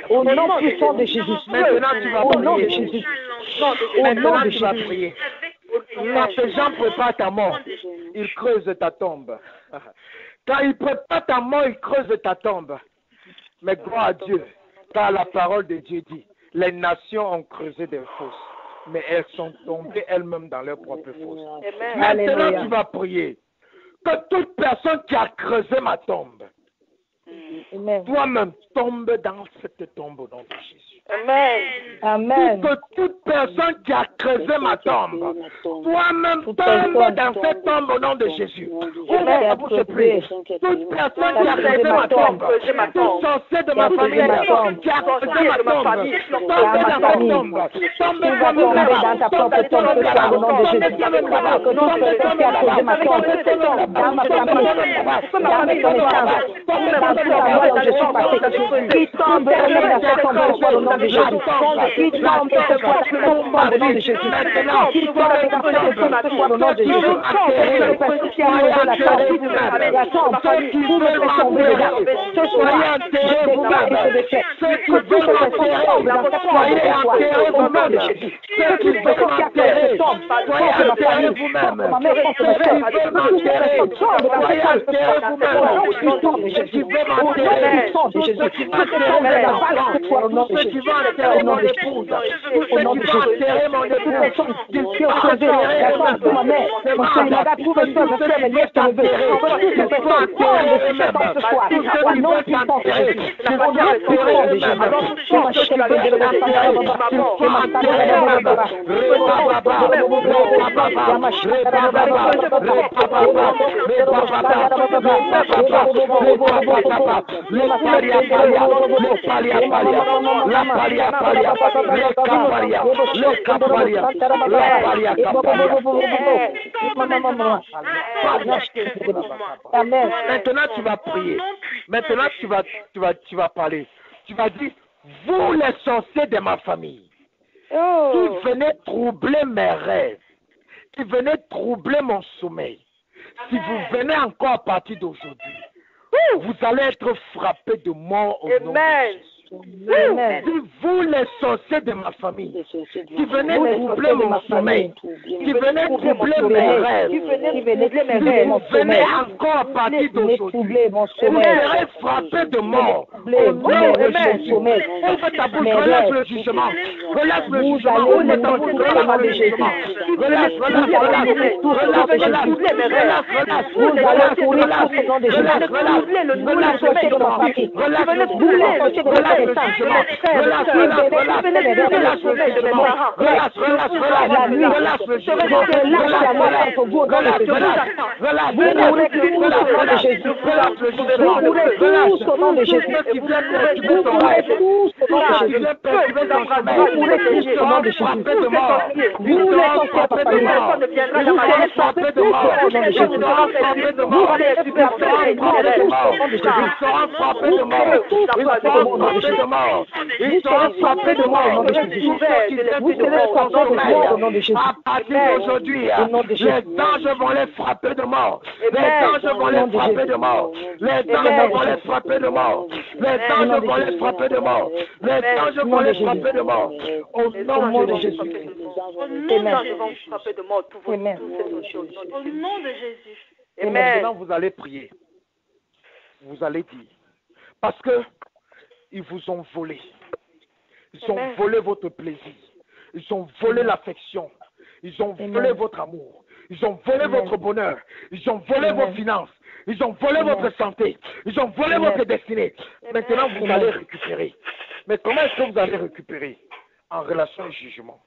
Au nom puissant de Jésus. Maintenant, tu vas prier. Maintenant, tu vas prier. Quand ces gens préparent ta mort, ils creusent ta tombe. Quand ils préparent ta mort, ils creusent ta tombe. Mais gloire à Dieu, car la parole de Dieu dit, les nations ont creusé des fosses, mais elles sont tombées elles-mêmes dans leurs propres fosses. Maintenant, tu vas prier. Que toute personne qui a creusé ma tombe, toi-même tombe dans cette tombe au nom de Jésus. Amen. Que toute personne qui a creusé ma tombe, toi-même tombe dans cette tombe au nom de Jésus. Ouvre pour se prier. Toute personne qui a creusé ma tombe, tout sorcier de ma famille qui a creusé ma tombe, tombe dans cette tombe. Tombe dans ta propre tombe au nom de Jésus. Que toute personne qui a creusé ma tombe, dans ma famille, dans mes connaissances, tombe dans toute la voie dont je suis passé, qui tombe dans cette tombe au nom de Jésus. Qu'il tombe ce soir au nom de Jésus. Maintenant, qu'il tombe ce soir au nom de Jésus. Le personne qui a enlevé la tombe, tout me fait tomber dedans. Ce soir, je déclare et je déclare que toute personne tombe dans cette soirée ce soir au nom de Jésus. Que toute personne qui a fait tombe contre ma famille, contre ma mère, contre ma soeur, que toute personne tombe dans cette soirée au nom de Jésus. Au nom de Jésus. Que tombe dans la balle ce soir au nom de Jésus. Au nom de Jésus. Au nom de Jésus. Toute personne qui a creusé la tombe pour ma mère, mon soeur, il a trouvé ça, ma soeur, mes nièces, mes neveux. Toute personne tombe de cette tombe ce soir. Au nom puissant de Jésus. Au nom puissant de Jésus. Maintenant tu vas prier. Maintenant tu vas parler. Tu vas dire, vous les sorciers de ma famille, qui venez troubler mes rêves, qui venez troubler mon sommeil, si vous venez encore à partir d'aujourd'hui, vous allez être frappés de mort au nom de Jésus. Si vous les sorciers de ma famille, qui venez troubler mon sommeil, qui venez troubler mes rêves, qui venez encore à partir d'aujourd'hui, vous serez frappés de mort au nom de Jésus. Ouvre ta bouche, relâche le jugement. Relâche le jugement. Ouvre ta bouche, relâche le jugement. Relâche, relâche, relâche. Ils seront frappés de mort. À partir d'aujourd'hui, les anges vont les frapper de mort. Les anges vont les frapper de mort. Les anges vont les frapper de mort. Les anges vont les frapper de mort. Les anges vont les frapper de mort. Au nom de Jésus. Au nom de Jésus. Et maintenant, vous allez prier. Vous allez dire. Parce que ils vous ont volé. Ils ont volé votre plaisir. Ils ont volé l'affection. Ils ont volé votre amour. Ils ont volé votre bonheur. Ils ont volé vos finances. Ils ont volé votre santé. Ils ont volé votre destinée. Maintenant, vous allez récupérer. Mais comment est-ce que vous allez récupérer? En relation au jugement.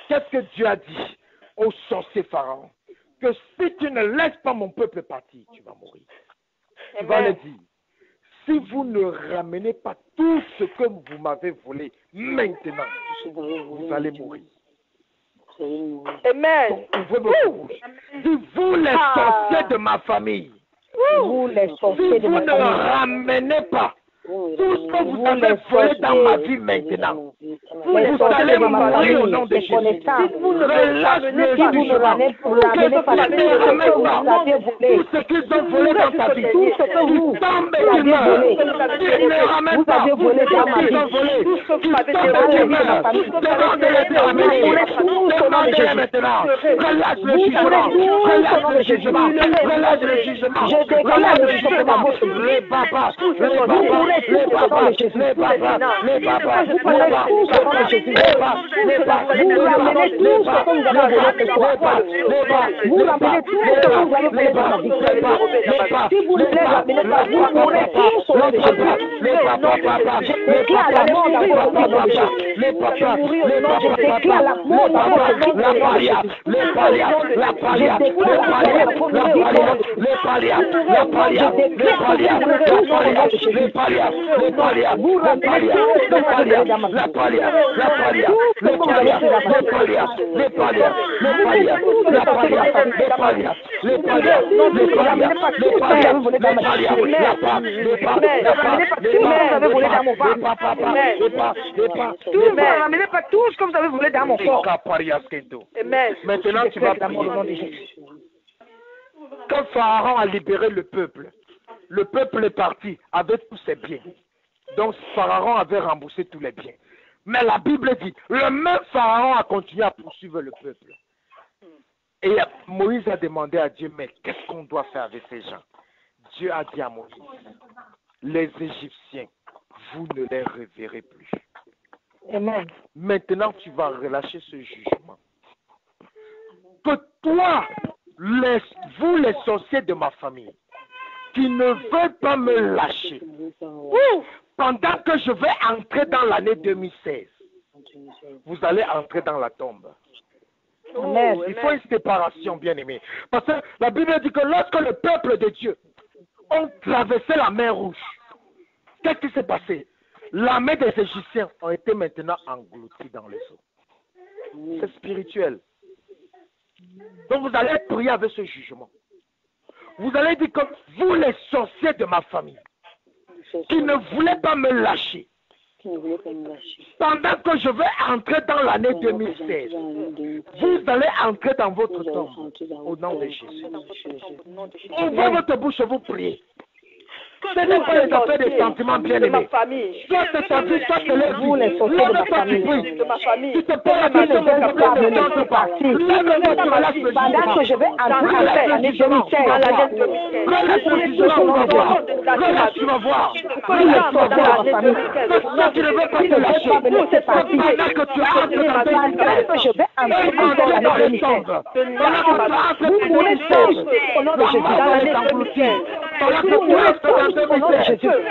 Qu'est-ce que Dieu a dit au sorcier Pharaon? Que si tu ne laisses pas mon peuple partir, tu vas mourir. Tu vas le dire. Si vous ne ramenez pas tout ce que vous m'avez volé maintenant, vous allez mourir. Amen. Donc, ouvrez votre bouche. Dis-vous les sorciers de ma famille. Vous les sorciers Si de vous ma ne famille. ramenez pas tout ce que vous avez volé dans ma vie maintenant, vous allez mourir au nom de Jésus. Relâche le jugement. Tout ce qu'ils ont volé dans ta vie, tout ce que vous tombez, ils ne ramènent pas tout ce qu'ils ont volé. Tout ce que tu meurs, demande de les ramener. Demandez maintenant. Relâche le jugement. Relâche le jugement. Relâche le jugement. Relâche le jugement. Les papas, les papas, les papas, les papas, les papas, les papas, les papas, vous ramenez tout ce que vous avez volé ce soir. Vous ramenez tout ce que vous avez volé dans la vie. Si vous ne les ramenez pas, vous mourrez tous au nom de Jésus. Je déclare la mort dans votre nom de Jésus. Je déclare la mort dans votre nom de Jésus. Je déclare la mort dans votre nom de Jésus. Vous ramenez tout ce que vous avez dans ma vie. pas tout ce que vous avez voulu dans mon corps. Maintenant, tu vas prier. Quand Pharaon a libéré le peuple est parti avec tous ses biens. Donc Pharaon avait remboursé tous les biens. Mais la Bible dit, le même Pharaon a continué à poursuivre le peuple. Et Moïse a demandé à Dieu, mais qu'est-ce qu'on doit faire avec ces gens? Dieu a dit à Moïse, les Égyptiens, vous ne les reverrez plus. Amen. Maintenant, tu vas relâcher ce jugement. Que toi, vous les sorciers de ma famille, qui ne veulent pas me lâcher, pendant que je vais entrer dans l'année 2016, vous allez entrer dans la tombe. Amen. Il faut une séparation, bien aimé. Parce que la Bible dit que lorsque le peuple de Dieu ont traversé la mer Rouge, qu'est-ce qui s'est passé? L'armée des Égyptiens ont été maintenant engloutis dans les eaux. C'est spirituel. Donc vous allez prier avec ce jugement. Vous allez dire que vous les sorciers de ma famille, qui ne voulaient pas me lâcher, pendant que je vais entrer dans l'année 2016, vous allez entrer dans votre tombe au nom de Jésus. Ouvrez votre bouche et vous priez. Ce n'est pas une affaire de sentiments bien aimés. Soit c'est ta vie, soit c'est Vous les sorciers de ma famille. Tu te poses la question de partir. Pendant que je vais entrer dans l'année 2016, tu vas voir. Vous les sorciers de ma famille. Tu ne veux pas te lâcher. Pendant que je vais entrer dans l'année 2016, vous voulez sortir au nom de Jésus dans l'année 2016. Vous voulez sortir au nom de Jésus. Pendant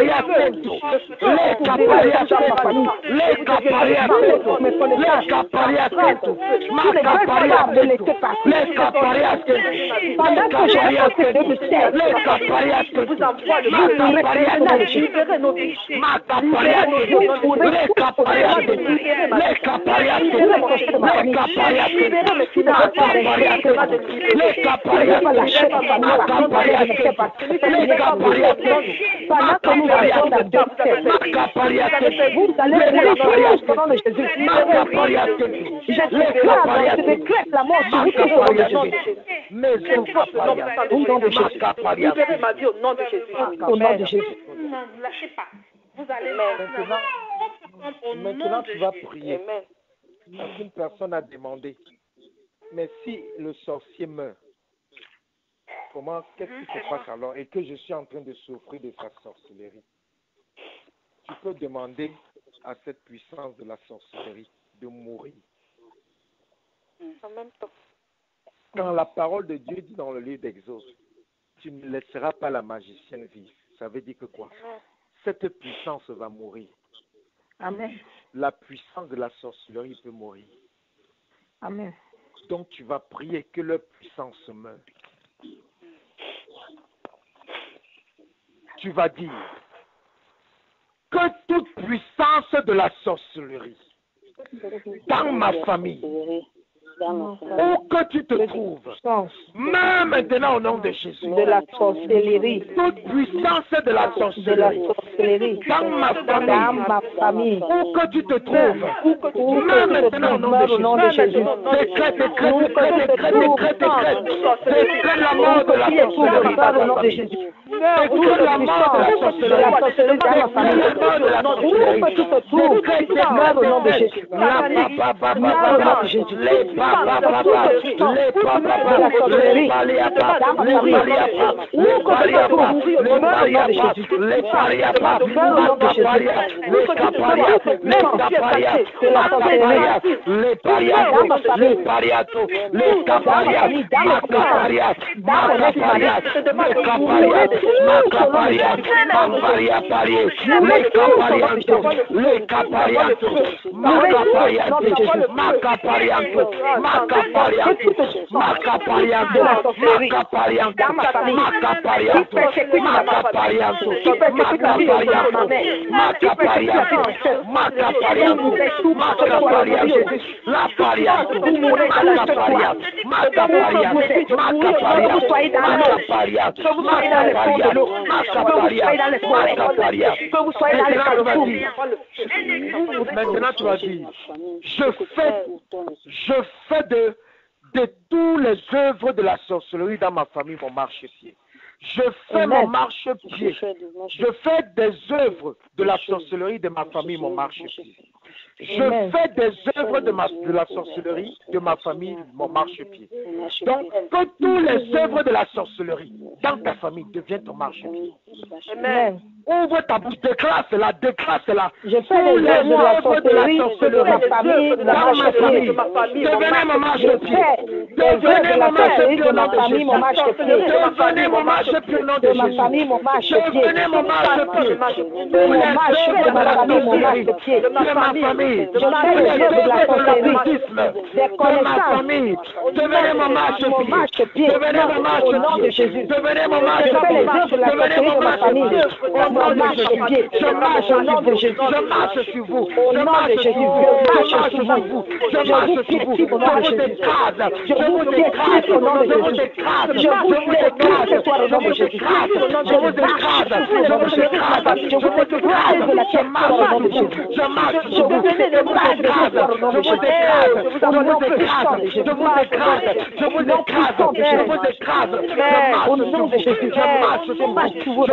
que je vais entrer dans 2016, vous pendant que nous allons dans 2016, vous allez au nom de Jésus. Je décrète la mort sur vous au nom de Jésus. Au nom de Jésus. Au nom de Jésus. Non, ne lâchez pas. Vous allez Maintenant tu vas prier. Parce qu'une personne a demandé, mais si le sorcier meurt, qu'est-ce qui se passe alors? Et que je suis en train de souffrir de sa sorcellerie. Tu peux demander à cette puissance de la sorcellerie de mourir. En même temps. Quand la parole de Dieu dit dans le livre d'Exode, tu ne laisseras pas la magicienne vivre. Ça veut dire que quoi? Cette puissance va mourir. Amen. La puissance de la sorcellerie peut mourir. Amen. Donc tu vas prier que leur puissance meure. Tu vas dire que toute puissance de la sorcellerie dans ma famille, où que tu te trouves, même maintenant au nom de Jésus, de la sorcellerie, toute puissance de la sorcellerie dans ma famille, où que tu te trouves, même maintenant au nom de Jésus, décrète la mort de la sorcellerie au nom de Jésus. Décrète la mort de la sorcellerie dans ma famille, où que tu te trouves, meurs au nom de Jésus. Meurs au nom de Jésus. Macaparianto, Maintenant, tu vas dire, je fais de tous les œuvres de la sorcellerie dans ma famille mon marchepied. Je fais mon marchepied. Je fais des œuvres de la sorcellerie de ma famille mon marchepied. Je fais des œuvres de la sorcellerie de ma famille mon marchepied. Donc, que tous les œuvres de la sorcellerie dans ta famille deviennent ton marchepied. Amen. Ouvre ta bouche, déclare cela. Je fais les œuvres de la sorcellerie de ma famille, devenez mon marchepied. Devenez mon marchepied de ma famille, mon marchepied. Devenez mon marchepied au nom de De ma famille, mon marchepied. Devenez mon marchepied. De mon marchepied, de ma famille, mon marchepied. De ma famille. Je fais les œuvres de la sorcellerie, des connaissances. Devenez mon marchepied. Devenez mon marchepied. Au nom de Jésus. Devenez mon Je fais les œuvres de la sorcellerie de ma famille. Au nom de Jésus. Je marche Au nom de Jésus. Je marche sur vous. Au nom de Jésus. Je marche sur vous. Je marche sur vous. Je vous écrase. Je vous écrase au nom de Jésus. Je vous écrase au nom de Jésus. Je vous écrase. Je vous écrase. Je vous écrase de la terre au nom de Jésus. Je marche Je sur vous vous. écrase au nom de Jésus. Au nom puissant de Jésus. Je vous écrase. Je vous écrase. Je vous écrase. Au nom de Jésus. Je marche sur vous. Je marche sur vous.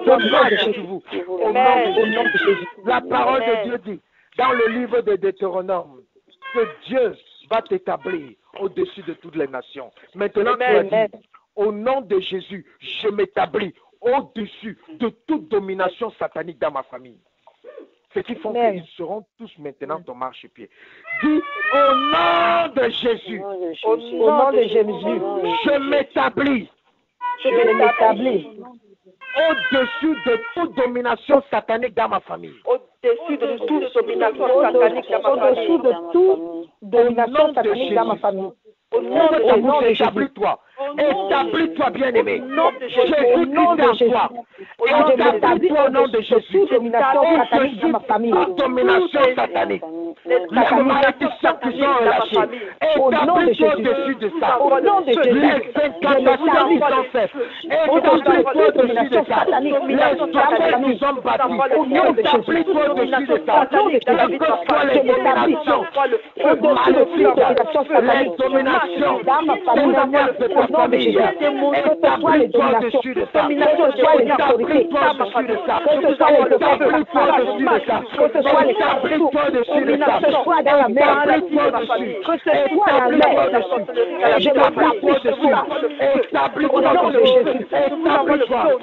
Je marche sur vous. Au nom de Jésus. La parole de Dieu dit dans le livre de Deutéronome que Dieu va t'établir au-dessus de toutes les nations. Maintenant, tu as dit, au nom de Jésus, je m'établis au-dessus de toute domination satanique dans ma famille. Ce qui font qu'ils seront tous maintenant ton marchepied. Dis au nom de Jésus. Au nom de Jésus. Je m'établis. Je m'établis au-dessus de toute domination satanique dans ma famille. Au-dessus de toute domination satanique dans ma famille. Au-dessous de toute domination satanique dans ma famille. Au nom de Jésus. Établis-toi. Établis-toi, bien-aimé. Jésus Christ en toi. Établis-toi au nom de Jésus. Toute domination satanique dans ma famille. Toute domination satanique. Les malédictions qui sont relâchées. Établis-toi au-dessus de ça. Au nom de Jésus. Les incantations qui sont faites. Établis-toi au-dessus de ça. Les sorciers qui sont battus. Établis-toi au-dessus de ça. Quelles que soient les dominations. Les dominations. Dans ma famille. Au nom de Jésus. Que ce soit les dominations. Que ce soit les autorités. Que ce soit les que ce soit les que ce soit dans la mer, que ce soit dans l'air, je m'établis sur cela. Au nom de Jésus.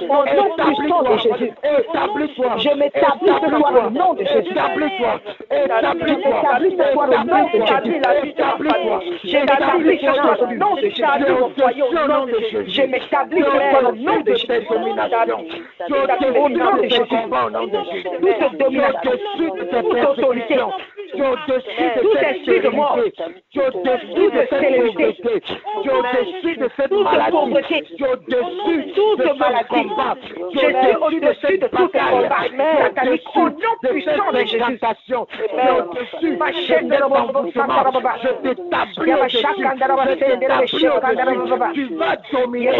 Au nom puissant de Jésus. Je m'établis ce soir au nom de Jésus. Je m'établis ce soir au nom de Jésus. Je m'établis ce soir au nom de Jésus. Je m'établis ce soir au nom de Jésus. Au nom de Jésus. Toute domination, toute autorité, tout esprit de mort, au-dessus de cette pauvreté, au-dessus de cette maladie, au-dessus toute maladie, je suis au-dessus de tout combat satanique, au nom puissant de Jésus. Ma chaîne de je t'établis au-dessus. Tu vas dominer. Tu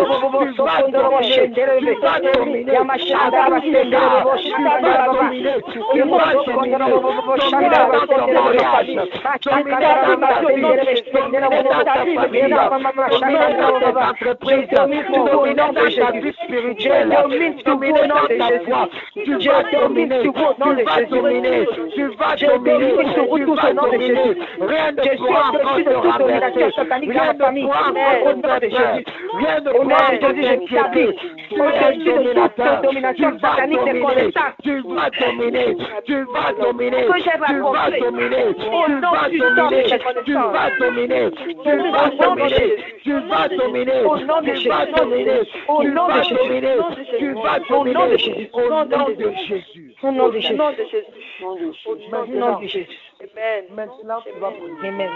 vas dominer. Tu vas dominer. Tu vas dominer dans ton mariage. Dominer dans ta vie. Dominer dans ta famille. Dominer dans tes entreprises. Dominer dans ta vie spirituelle. Dominer dans ta foi. Tu vas dominer. Tu vas dominer. Tu vas dominer. Tu vas dominer. Rien ne pourra encore te renverser. Rien ne pourra encore te faire. Rien ne pourra encore t'inquiéter. Tu es dominateur. Tu vas dominer. Tu vas dominer. Tu vas dominer. Tu vas dominer. Tu vas dominer. Tu vas dominer. Tu vas dominer. Tu vas dominer. Au nom de Tu vas dominer. Au nom de Jésus. Tu vas dominer. Au nom de Jésus. Au nom de Jésus. Au nom de Jésus. Maintenant, tu vas prier. Amen.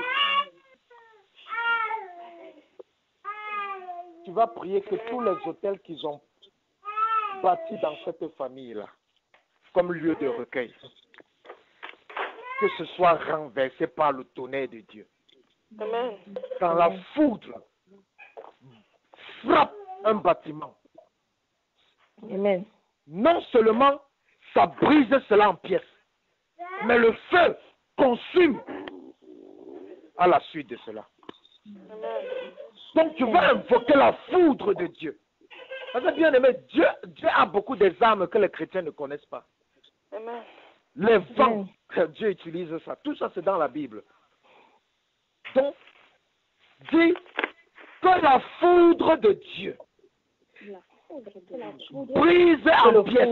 Tu vas prier que tous les hôtels qu'ils ont bâti dans cette famille-là comme lieu de recueil, que ce soit renversé par le tonnerre de Dieu. Amen. Quand la foudre frappe un bâtiment, Amen. non seulement ça brise cela en pièces, mais le feu consume à la suite de cela. Donc tu vas invoquer la foudre de Dieu. Parce que bien aimé, Dieu a beaucoup d'armes que les chrétiens ne connaissent pas. Amen. Les vents, Dieu utilise ça. Tout ça c'est dans la Bible. Donc, dis que la foudre de Dieu brise en pièces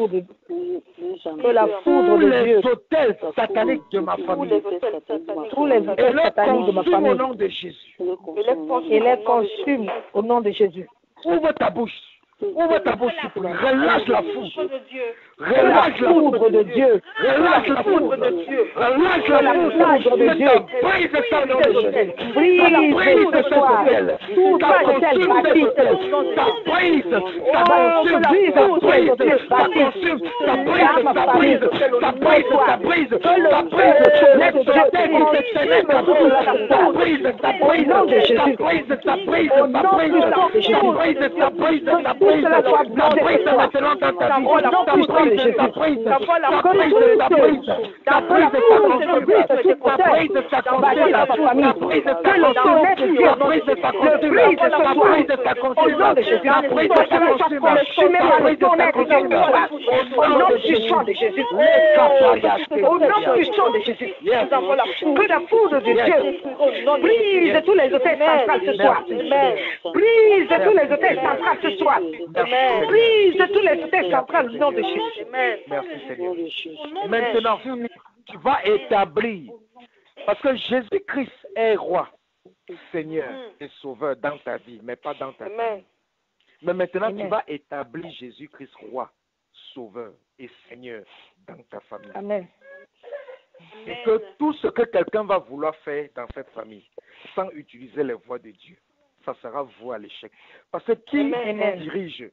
Que la foudre tous de les Dieu, hôtels sataniques de ma famille. tous les Et hôtels les sataniques de ma consume au famille, nom de Jésus. et les consume au nom de Jésus. Ouvre ta bouche. Ouvre ta bouche. Relâche la foudre. de Dieu. Relâche la Foudre de Dieu, Relâche la foudre de Dieu. Relâche la foudre de Dieu. Brise ça au nom de Jésus. brise ce soir tout hôtel bâti. Ça brise. Ça Oh, que la brise. Ça foudre brise. de Dieu Ça bâti. consume. Ça brise. Ça brise. Ça brise. Ça brise. Que le Ça feu brise. de Les Dieu hôtels qui se tiennent consume toute la ça brise. Ça brise. Au nom de Jésus. Ça brise. Ça brise. Au Ça nom brise. puissant de Jésus. Ça brise. Ça brise. Ça Que brise. cela soit Ça brisé brise ce soir. maintenant dans ta vie. Au nom Ça puissant de brise. Jésus. Ça brise. Que Ça tout brise. Ça brise. Ça que la brise. foudre de Dieu brise tout Ça hôtel brise. Ça bâti dans ma famille. Que le tonnerre de Dieu le brise ce soir. Au nom de Jésus. Que cela soit consumé par le tonnerre de Dieu ce soir. Au nom puissant de Jésus. Au nom puissant de Jésus. Que la foudre de Dieu brise tous les hôtels centrales ce soir. Brise tous les hôtels centrales ce soir. Brise tous les hôtels centrales au nom de Jésus. Merci Seigneur. Maintenant, tu vas établir, parce que Jésus-Christ est roi, Seigneur et sauveur dans ta vie, mais pas dans ta famille. Mais maintenant, tu vas établir Jésus-Christ roi, sauveur et Seigneur dans ta famille. Amen. Et que tout ce que quelqu'un va vouloir faire dans cette famille, sans utiliser les voies de Dieu, ça sera voué à l'échec. Parce que qui dirige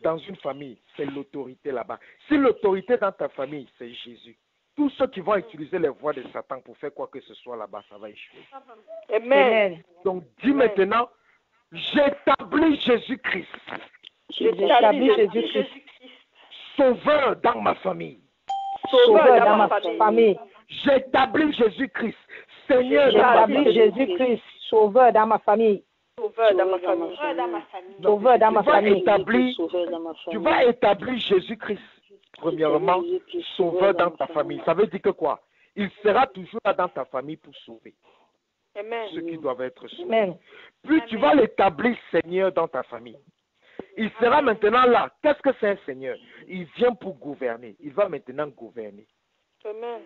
dans une famille, c'est l'autorité là-bas. Si l'autorité dans ta famille, c'est Jésus, tous ceux qui vont utiliser les voies de Satan pour faire quoi que ce soit là-bas, ça va échouer. Amen. Donc dis maintenant, j'établis Jésus-Christ, J'établis Jésus-Christ, sauveur dans ma famille. sauveur dans ma famille. J'établis Jésus-Christ, Seigneur dans ma J'établis famille. Jésus-Christ, sauveur dans ma famille. Sauveur dans ma famille. Sauveur dans ma famille. Tu vas établir Jésus-Christ, premièrement, sauveur dans ta famille. Ça veut dire que quoi? Il sera toujours là dans ta famille pour sauver ceux qui doivent être sauvés. Amen. Puis tu vas l'établir Seigneur dans ta famille. Il sera maintenant là. Qu'est-ce que c'est un Seigneur? Il vient pour gouverner. Il va maintenant gouverner.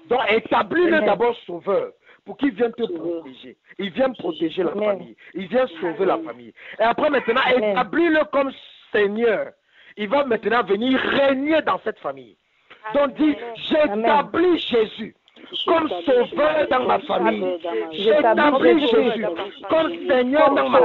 Donc établis-le d'abord sauveur pour qu'il vienne te protéger. Il vient protéger la famille. Il vient sauver la famille. Et après maintenant, établis-le comme Seigneur. Il va maintenant venir régner dans cette famille. Donc dis, j'établis Jésus comme sauveur dans ma famille. J'établis Jésus comme Seigneur dans ma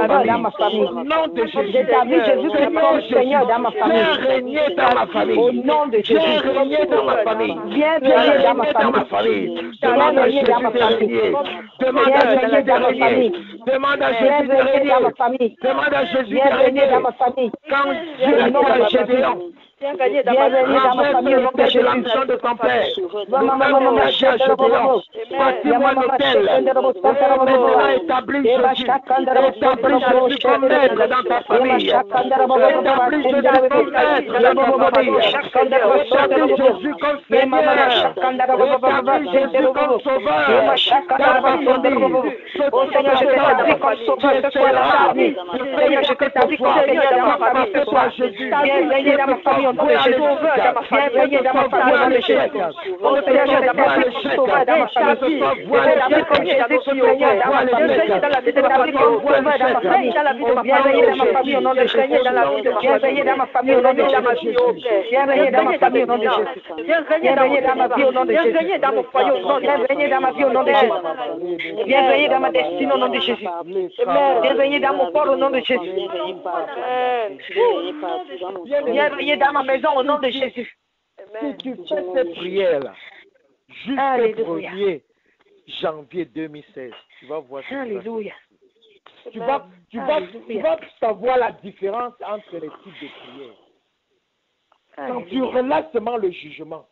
famille. Au nom de Jésus. J'établis Jésus comme Seigneur dans ma famille. Viens régner dans ma famille. Au nom de Jésus. Viens régner dans ma famille. Viens régner dans ma famille. Demande à Jésus de régner. Demande à Jésus de régner. Demande à Viens Jésus de régner dans ma régner. famille. Demande à Jésus Viens de régner dans régner. ma famille. Quand Au Jésus nom de Jésus. Gédéon, Viens régner dans ma famille au nom de de Jésus. l'ambition de ton père. Maman, Bâtis-moi un hôtel. Maintenant établis Jésus. Établis Jésus comme maître dans ta famille. Établis Jésus comme maître dans ta famille. Établis Jésus comme Seigneur. Établis Jésus comme sauveur dans ta famille. Oh Seigneur, je t'établis comme sauveur ce soir dans ma famille. Seigneur, je t'établis comme Seigneur dans ma famille ce soir. Viens régner dans ma famille au nom de Jésus. Viens régner dans ma famille au nom de Jésus. Oh Seigneur, je t'établis comme sauveur dans ma famille. Je t'établis comme Jésus, Seigneur dans ma famille. Je t'établis comme sauveur dans ma famille. Viens régner dans ma famille au nom de Jésus. Viens régner dans ma famille au nom de Jésus. Viens régner dans ma famille au nom de Jésus. Viens régner dans ma vie au nom de Jésus. Viens régner dans ma vie au nom de Jésus. Viens régner dans ma destinée au nom de Jésus. Viens régner dans mon corps au nom de Jésus. Viens régner dans ma maison au nom de Jésus. Amen. Si tu fais ces prières-là, jusqu'au Alléluia. 1er janvier 2016, tu vas voir ce qui va se Alléluia. Tu vas savoir la différence entre les types de prières. Quand tu relâches seulement le jugement,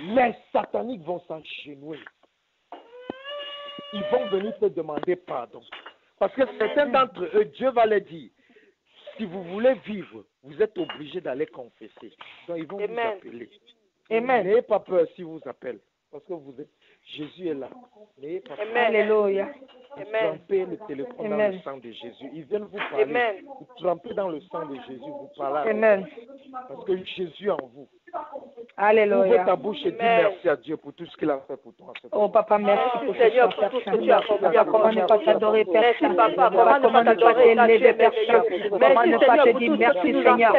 les sataniques vont s'engenouiller. Ils vont venir te demander pardon. Parce que certains d'entre eux, Dieu va leur dire, si vous voulez vivre, vous êtes obligés d'aller confesser. Donc ils vont vous appeler. Amen. N'ayez pas peur s'ils vous appellent. Parce que Jésus est là. N'ayez pas peur. Alléluia. Trempez le téléphone dans le sang de Jésus. Ils viennent vous parler. Amen. Vous trempez dans le sang de Jésus. Vous parlez. Amen. Parce que Jésus est en vous. Ouvre Alléluia. ta bouche et dis merci à Dieu pour tout ce qu'il a fait pour toi. Oh papa, merci pour Seigneur, ce pour tout ce que Père tu as Saint. accompli. Comment ne pas t'adorer, Père Merci Saint? papa, Comment ne pas t'élever, Père Saint? Comment ne pas te dire merci, Seigneur?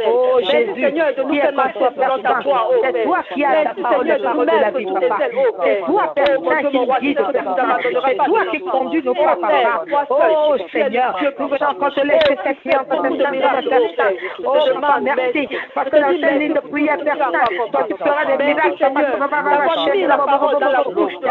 Oh Jésus, qui est comme toi, Père Saint? C'est toi qui as la parole de la vie, papa. C'est toi, Père Saint, qui nous guide, Père Saint. C'est toi qui conduis nos pas, papa. Oh Seigneur, nous venons encore te laisser cette prière pour te servir, Père Saint. Oh papa, merci. Parce que dans cette ligne de prière, Père Saint, toi tu feras des miracles, papa. la parole dans la bouche de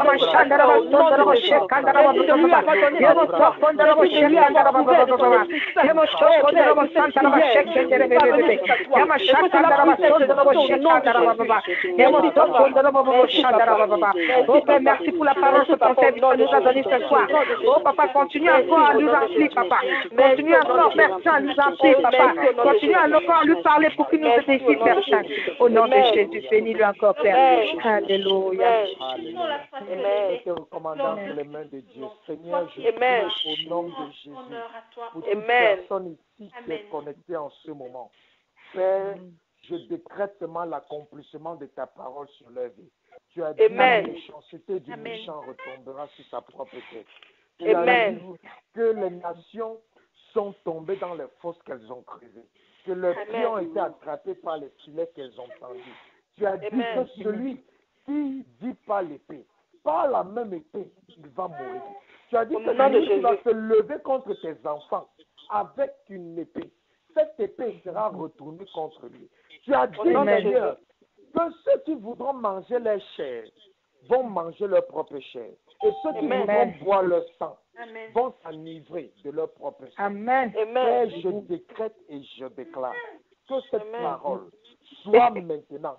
merci pour la parole que ton serviteur nous a donnée ce soir. Oh papa, continue encore à nous remplir, papa. Continue encore, Père Saint, à nous remplir, papa. Continue encore à lui parler pour qu'il nous édifie, Père Saint. Au nom de Jésus, bénis-le encore, Père. Alléluia. Nous te recommandons entre les mains de Dieu. Seigneur, je prie au nom de Jésus pour toute personne ici qui est connectée en ce moment. Père, je décrète seulement l'accomplissement de ta parole sur leur vie. Tu as dit que la méchanceté du méchant retombera sur sa propre tête. Tu as dit que les nations sont tombées dans les fosses qu'elles ont creusées, que leurs pieds ont été attrapés par les filets qu'elles ont tendus. Tu as dit que celui qui vit par l'épée, par la même épée, il va mourir. Tu as dit que celui qui va se lever contre tes enfants avec une épée, cette épée sera retournée contre lui. Tu as dit, Seigneur, que ceux qui voudront manger leur chair vont manger leur propre chair. Et ceux qui voudront boire leur sang vont s'enivrer de leur propre sang. Amen. Père, je décrète et je déclare que cette parole soit maintenant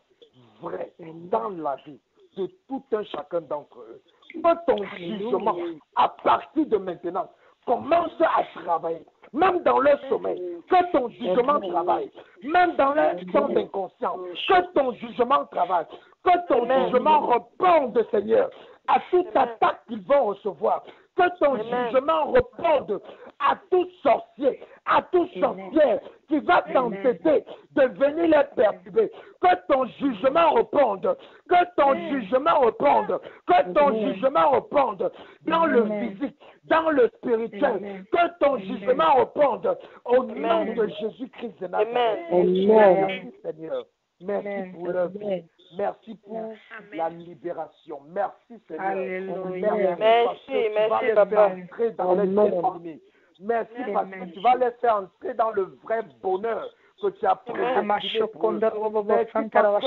vraie dans la vie de tout un chacun d'entre eux. Que ton jugement, à partir de maintenant, commence à travailler, même dans leur sommeil. Que ton jugement travaille, même dans leur temps d'inconscience. Que ton jugement travaille. Que ton jugement réponde, Seigneur, à toute attaque qu'ils vont recevoir. Que ton jugement réponde à tout sorcier, à toute sorcière qui va t'entêter de venir les perturber. Que ton jugement réponde. Que ton jugement réponde. Que ton jugement réponde dans le physique, dans le spirituel. Que ton jugement réponde au nom de Jésus-Christ de Nazareth. Merci Seigneur. Merci pour leur vie. Merci pour la libération. Merci Seigneur. Alléluia. Merci papa. Entrer dans les destinées. Merci parce que tu vas les faire entrer dans le vrai bonheur que tu as prédestiné pour eux. Merci parce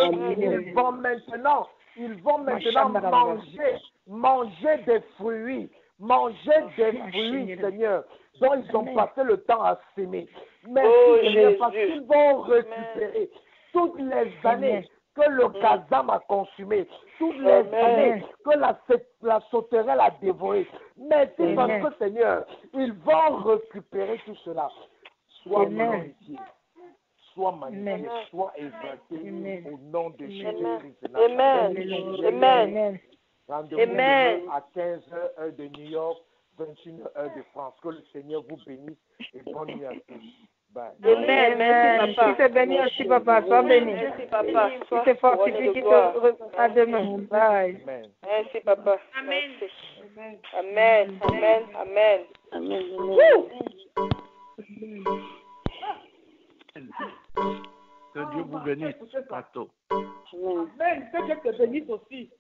qu'ils vont maintenant manger des fruits. Manger des fruits, Seigneur, dont ils ont passé le temps à s'aimer. Merci Seigneur parce qu'ils vont récupérer toutes les années que le Kazam a consumé, toutes les années que la sauterelle a dévoré. Merci parce que, Seigneur, ils vont récupérer tout cela. Sois glorifié, sois magnifié, sois exalté au nom de Jésus-Christ. Amen. Rendez-vous à 15h, heure de New York, 21h, heure de France. Que le Seigneur vous bénisse et bonne nuit à tous. Bye. Amen. Merci papa. Tu t'es béni aussi, papa. Sois béni. Merci papa. Tu t'es fortifié, qui te à demain. Bye. Amen. Merci papa. Amen. Amen. Amen. Amen. Amen. Que Dieu vous bénisse, pasteur. Amen. Amen. Que Dieu te bénisse aussi.